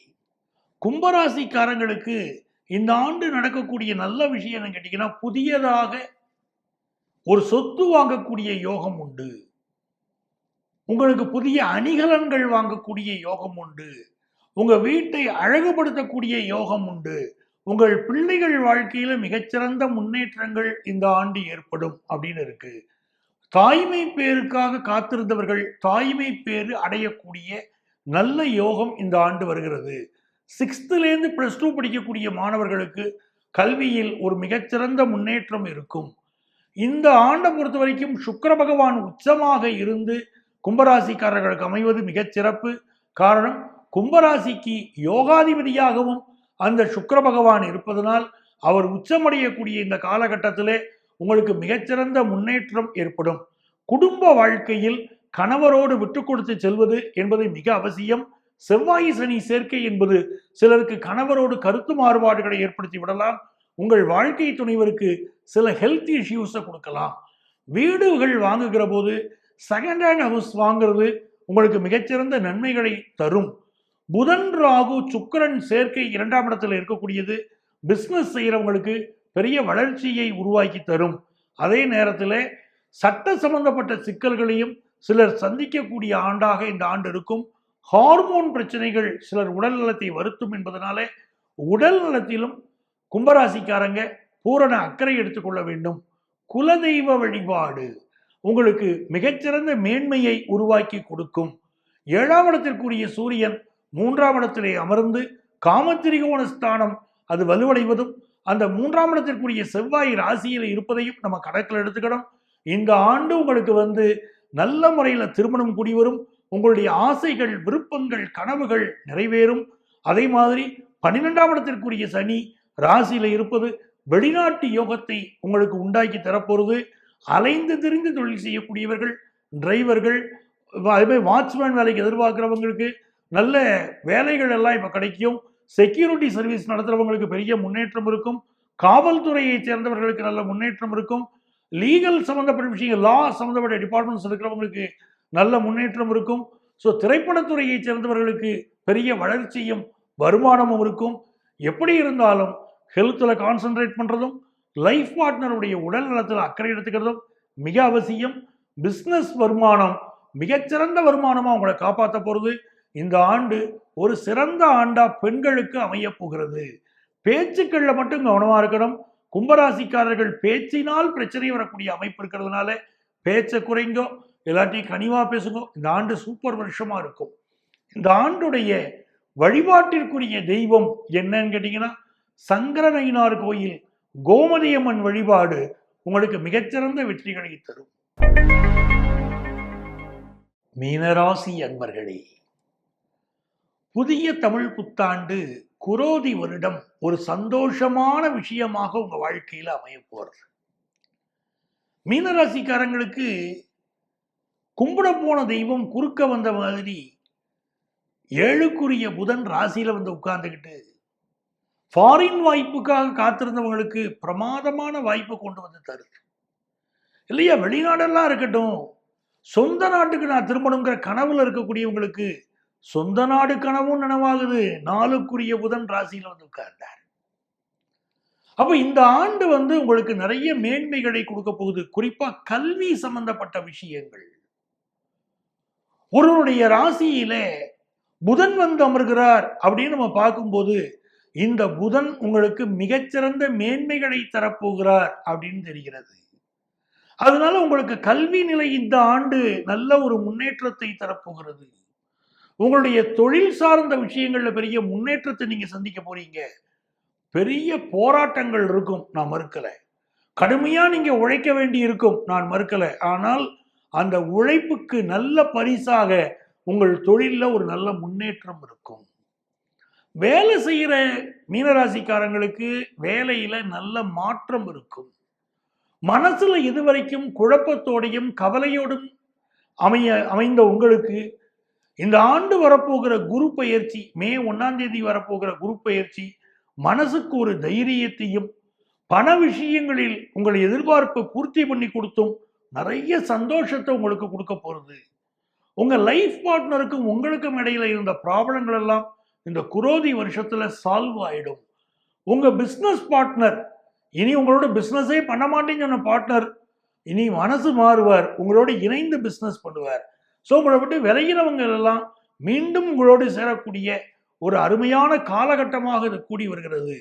கும்பராசிக்காரங்களுக்கு இந்த ஆண்டு நடக்கக்கூடிய நல்ல விஷயம் என்ன கேட்டீங்கன்னா, புதியதாக ஒரு சொத்து வாங்கக்கூடிய யோகம் உண்டு. உங்களுக்கு புதிய அணிகலன்கள் வாங்கக்கூடிய யோகம் உண்டு. உங்க வீட்டை அழகுபடுத்தக்கூடிய யோகம் உண்டு. உங்கள் பிள்ளைகள் வாழ்க்கையில மிகச்சிறந்த முன்னேற்றங்கள் இந்த ஆண்டு ஏற்படும் அப்படின்னு இருக்கு. தாய்மை பேருக்காக காத்திருந்தவர்கள் தாய்மை பேரு அடையக்கூடிய நல்ல யோகம் இந்த ஆண்டு வருகிறது. 6th +2 படிக்கக்கூடிய மாணவர்களுக்கு கல்வியில் ஒரு மிகச்சிறந்த முன்னேற்றம் இருக்கும். இந்த ஆண்டை பொறுத்த வரைக்கும் சுக்கிர பகவான் உச்சமாக இருந்து கும்பராசிக்காரர்களுக்கு அமைவது மிகச்சிறப்பு. காரணம், கும்பராசிக்கு யோகாதிபதியாகவும் அந்த சுக்கிர பகவான் இருப்பதனால் அவர் உச்சமடையக்கூடிய இந்த காலகட்டத்திலே உங்களுக்கு மிகச்சிறந்த முன்னேற்றம் ஏற்படும். குடும்ப வாழ்க்கையில் கணவரோடு விட்டு கொடுத்து செல்வது என்பது மிக அவசியம். செவ்வாய் சனி சேர்க்கை என்பது சிலருக்கு கணவரோடு கருத்து மாறுபாடுகளை ஏற்படுத்தி விடலாம். உங்கள் வாழ்க்கை துணைவருக்கு சில ஹெல்த் இஷ்யூஸை கொடுக்கலாம். வீடுகள் வாங்குகிற போது செகண்ட் ஹேண்ட் ஹவுஸ் வாங்குறது உங்களுக்கு மிகச்சிறந்த நன்மைகளை தரும். புதன் ராகு சுக்கிரன் சேர்க்கை 2ஆம் இடத்துல இருக்கக்கூடியது பிசினஸ் செய்யறவங்களுக்கு பெரிய வளர்ச்சியை உருவாக்கி தரும். அதே நேரத்தில் சட்ட சம்பந்தப்பட்ட சிக்கல்களையும் சிலர் சந்திக்கக்கூடிய ஆண்டாக இந்த ஆண்டு இருக்கும். ஹார்மோன் பிரச்சனைகள் சிலர் உடல் நலத்தை வருத்தும் என்பதனால உடல் நலத்திலும் கும்பராசிக்காரங்க பூரண அக்கறை எடுத்துக்கொள்ள வேண்டும். குலதெய்வ வழிபாடு உங்களுக்கு மிகச்சிறந்த மேன்மையை உருவாக்கி கொடுக்கும். 7ஆம் இடத்திற்குரிய சூரியன் 3ஆம் இடத்திலே அமர்ந்து காமத்திரிகோண ஸ்தானம் அது வலுவடைவதும் அந்த 3ஆம் இடத்திற்குரிய செவ்வாய் ராசியில் இருப்பதையும் நம்ம கணக்கில் எடுத்துக்கணும். இந்த ஆண்டு உங்களுக்கு நல்ல முறையில் திருமணம் கூடி வரும். உங்களுடைய ஆசைகள், விருப்பங்கள், கனவுகள் நிறைவேறும். அதே மாதிரி 12ஆம் இடத்திற்குரிய சனி ராசியில இருப்பது வெளிநாட்டு யோகத்தை உங்களுக்கு உண்டாக்கி தரப்போறது. அலைந்து திரிந்து தொழில் செய்யக்கூடியவர்கள், டிரைவர்கள், அதே வாட்ச்மேன் வேலைக்கு எதிர்பார்க்கிறவங்களுக்கு நல்ல வேலைகள் எல்லாம் இப்ப கிடைக்கும். செக்யூரிட்டி சர்வீஸ் நடத்துறவங்களுக்கு பெரிய முன்னேற்றம் இருக்கும். காவல்துறையை சேர்ந்தவர்களுக்கு நல்ல முன்னேற்றம் இருக்கும். லீகல் சம்பந்தப்பட்ட விஷயங்கள், லா சம்பந்தப்பட்ட டிபார்ட்மெண்ட்ஸ் இருக்கிறவங்களுக்கு நல்ல முன்னேற்றம் இருக்கும். ஸோ திரைப்படத்துறையை சேர்ந்தவர்களுக்கு பெரிய வளர்ச்சியும் வருமானமும் இருக்கும். எப்படி இருந்தாலும் ஹெல்த்தில் கான்சென்ட்ரேட் பண்ணுறதும் லைஃப் பார்ட்னருடைய உடல் நலத்தில் அக்கறை எடுத்துக்கிறதும் மிக அவசியம். பிஸ்னஸ் வருமானம் மிகச்சிறந்த வருமானமாக உங்களை காப்பாற்ற போகிறது. இந்த ஆண்டு ஒரு சிறந்த ஆண்டா பெண்களுக்கு அமைய போகிறது. பேச்சுக்கள்ல மட்டும் கவனமா இருக்கணும். கும்பராசிக்காரர்கள் பேச்சினால் பிரச்சனை வரக்கூடிய அமைப்பு இருக்கிறதுனால பேச்சை குறைங்கோ, எல்லாத்தையும் கனிவா பேசுங்க. இந்த ஆண்டு சூப்பர் வருஷமா இருக்கும். இந்த ஆண்டுடைய வழிபாட்டிற்குரிய தெய்வம் என்னன்னு கேட்டீங்கன்னா, சங்கரநயினார் கோயில் கோமதியம்மன் வழிபாடு உங்களுக்கு மிகச்சிறந்த வெற்றிகளை தரும். மீனராசி அன்பர்களே, புதிய தமிழ் புத்தாண்டு குரோதி வருடம் ஒரு சந்தோஷமான விஷயமாக உங்க வாழ்க்கையில அமைய போறது. மீனராசிக்காரங்களுக்கு கும்பிட போன தெய்வம் குறுக்க வந்த மாதிரி 7க்குரிய புதன் ராசியில உட்கார்ந்துக்கிட்டு ஃபாரின் வாய்ப்புக்காக காத்திருந்தவங்களுக்கு பிரமாதமான வாய்ப்பை கொண்டு வந்து தருது இல்லையா? வெளிநாடெல்லாம் இருக்கட்டும், சொந்த நாட்டுக்கு நான் திரும்பணுங்கிற கனவுல இருக்கக்கூடியவங்களுக்கு சொந்த நாடு கனவும் நனவாகுது. 4க்குரிய புதன் ராசியில உட்கார்ந்தார். அப்ப இந்த ஆண்டு உங்களுக்கு நிறைய மேன்மைகளை கொடுக்க போகுது. குறிப்பா கல்வி சம்பந்தப்பட்ட விஷயங்கள். ஒருவருடைய ராசியில புதன் அமர்கிறார் அப்படின்னு நம்ம பார்க்கும்போது இந்த புதன் உங்களுக்கு மிகச்சிறந்த மேன்மைகளை தரப்போகிறார் அப்படின்னு தெரிகிறது. அதனால உங்களுக்கு கல்வி நிலை இந்த ஆண்டு நல்ல ஒரு முன்னேற்றத்தை தரப்போகிறது. உங்களுடைய தொழில் சார்ந்த விஷயங்கள்ல பெரிய முன்னேற்றத்தை நீங்க சந்திக்க போறீங்க. பெரிய போராட்டங்கள் இருக்கும், நான் மறுக்கல. கடுமையா நீங்க உழைக்க வேண்டி இருக்கும், நான் மறுக்கல. ஆனால் அந்த உழைப்புக்கு நல்ல பரிசாக உங்கள் தொழில ஒரு நல்ல முன்னேற்றம் இருக்கும். வேலை செய்யற மீனராசிக்காரங்களுக்கு வேலையில நல்ல மாற்றம் இருக்கும். மனசுல இதுவரைக்கும் குழப்பத்தோடையும் கவலையோடும் அமைந்த உங்களுக்கு இந்த ஆண்டு வரப்போகிற குரு பயிற்சி, மே 1ஆம் தேதி வரப்போகிற குரு பயிற்சி மனசுக்கு ஒரு தைரியத்தையும் பண விஷயங்களில் உங்கள் எதிர்பார்ப்பை பூர்த்தி பண்ணி கொடுத்தும் நிறைய சந்தோஷத்தை உங்களுக்கு கொடுக்க போறது. உங்க லைஃப் பார்ட்னருக்கும் உங்களுக்கும் இடையில இருந்த ப்ராப்ளங்கள் எல்லாம் இந்த குரோதி வருஷத்துல சால்வ் ஆயிடும். உங்க பிசினஸ் பார்ட்னர், இனி உங்களோட பிசினஸே பண்ண மாட்டேன்னு சொன்ன பார்ட்னர் இனி மனசு மாறுவார், உங்களோட இணைந்து பிசினஸ் பண்ணுவார். ஸோ உங்களை விட்டு விலகினவங்க எல்லாம் மீண்டும் உங்களோடு சேரக்கூடிய ஒரு அருமையான காலகட்டமாக இது கூடி வருகிறது.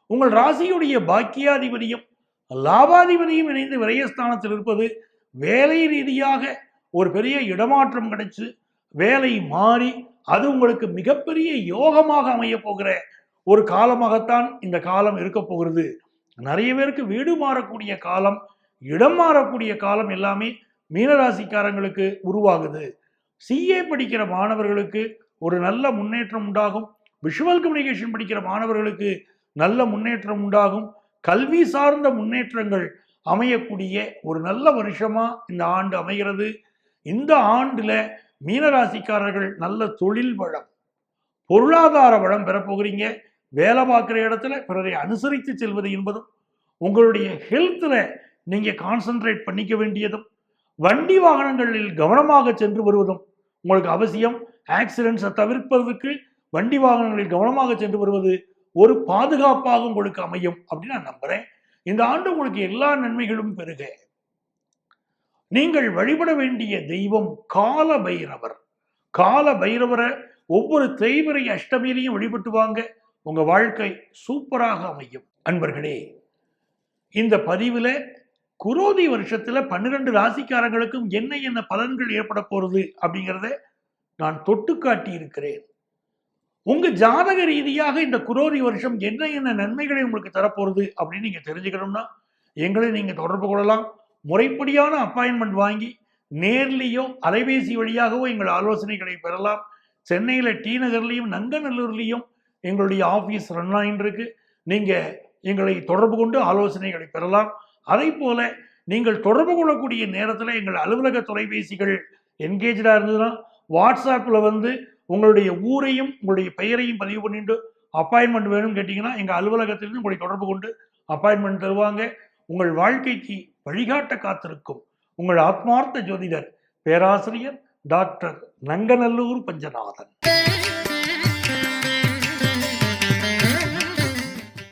உங்கள் ராசியுடைய பாக்கியாதிபதியும் லாபாதிபதியும் இணைந்து விரயஸ்தானத்தில் இருப்பது வேலை ரீதியாக ஒரு பெரிய இடமாற்றம் கிடைச்சு வேலை மாறி அது உங்களுக்கு மிகப்பெரிய யோகமாக அமைய போகிற ஒரு காலமாகத்தான் இந்த காலம் இருக்க போகிறது. நிறைய பேருக்கு வீடு மாறக்கூடிய காலம், இடம் மாறக்கூடிய காலம் எல்லாமே மீனராசிக்காரங்களுக்கு உருவாகுது. சிஏ படிக்கிற மாணவர்களுக்கு ஒரு நல்ல முன்னேற்றம் உண்டாகும். விஷுவல் கம்யூனிகேஷன் படிக்கிற மாணவர்களுக்கு நல்ல முன்னேற்றம் உண்டாகும். கல்வி சார்ந்த முன்னேற்றங்கள் அமையக்கூடிய ஒரு நல்ல வருஷமா இந்த ஆண்டு அமைகிறது. இந்த ஆண்டுல மீனராசிக்காரர்கள் நல்ல தொழில் வளம், பொருளாதார வளம் பெறப்போகிறீங்க. வேலை பார்க்குற இடத்துல பிறரை அனுசரித்து செல்வது என்பதும், உங்களுடைய ஹெல்த்தில் நீங்கள் கான்சென்ட்ரேட் பண்ணிக்க வேண்டியதும், வண்டி வாகனங்களில் கவனமாக சென்று வருவதும் உங்களுக்கு அவசியம். ஆக்சிடென்ட்ஸை தவிர்ப்பதற்கு வண்டி வாகனங்களில் கவனமாக சென்று வருவது ஒரு பாதுகாப்பாக உங்களுக்கு அமையும் அப்படின்னு நான் நம்புறேன். இந்த ஆண்டு உங்களுக்கு எல்லா நன்மைகளும் பெருக. நீங்கள் வழிபட வேண்டிய தெய்வம் கால பைரவர். கால பைரவரை ஒவ்வொரு தேய்பிறை அஷ்டமியிலையும் வழிபட்டு வாங்க, உங்க வாழ்க்கை சூப்பராக அமையும். அன்பர்களே, இந்த பதிவுல குரோதி வருஷத்துல 12 ராசிக்காரங்களுக்கும் என்ன பலன்கள் ஏற்பட போறது அப்படிங்கிறத நான் தொட்டு காட்டி இருக்கிறேன். உங்க ஜாதக ரீதியாக இந்த குரோதி வருஷம் என்ன நன்மைகளை உங்களுக்கு தரப்போறது அப்படின்னு நீங்க தெரிஞ்சுக்கணும்னா எங்களை நீங்க தொடர்பு கொள்ளலாம். முறைப்படியான அப்பாயின்மெண்ட் வாங்கி நேர்லேயோ அலைபேசி வழியாகவோ எங்கள் ஆலோசனைகளை பெறலாம். சென்னையில் டி நகர்லையும் நங்கநல்லூர்லையும் எங்களுடைய ஆஃபீஸ் ரன் ஆகிட்டு இருக்கு. நீங்கள் எங்களை தொடர்பு கொண்டு ஆலோசனைகளை பெறலாம். அதே போல நீங்கள் தொடர்பு கொள்ளக்கூடிய நேரத்தில் எங்கள் அலுவலக தொலைபேசிகள் என்கேஜாக இருந்ததுன்னா வாட்ஸ்அப்பில் வந்து உங்களுடைய ஊரையும் உங்களுடைய பெயரையும் பதிவு பண்ணிட்டு அப்பாயின்மெண்ட் வேணும்னு கேட்டிங்கன்னா எங்கள் அலுவலகத்திலிருந்து உங்களை தொடர்பு கொண்டு அப்பாயின்மெண்ட் தருவாங்க. உங்கள் வாழ்க்கைக்கு வழிகாட்ட காத்திருக்கும் உங்கள் ஆத்மார்த்த ஜோதிடர் பேராசிரியர் டாக்டர் நங்கநல்லூர் பஞ்சநாதன்.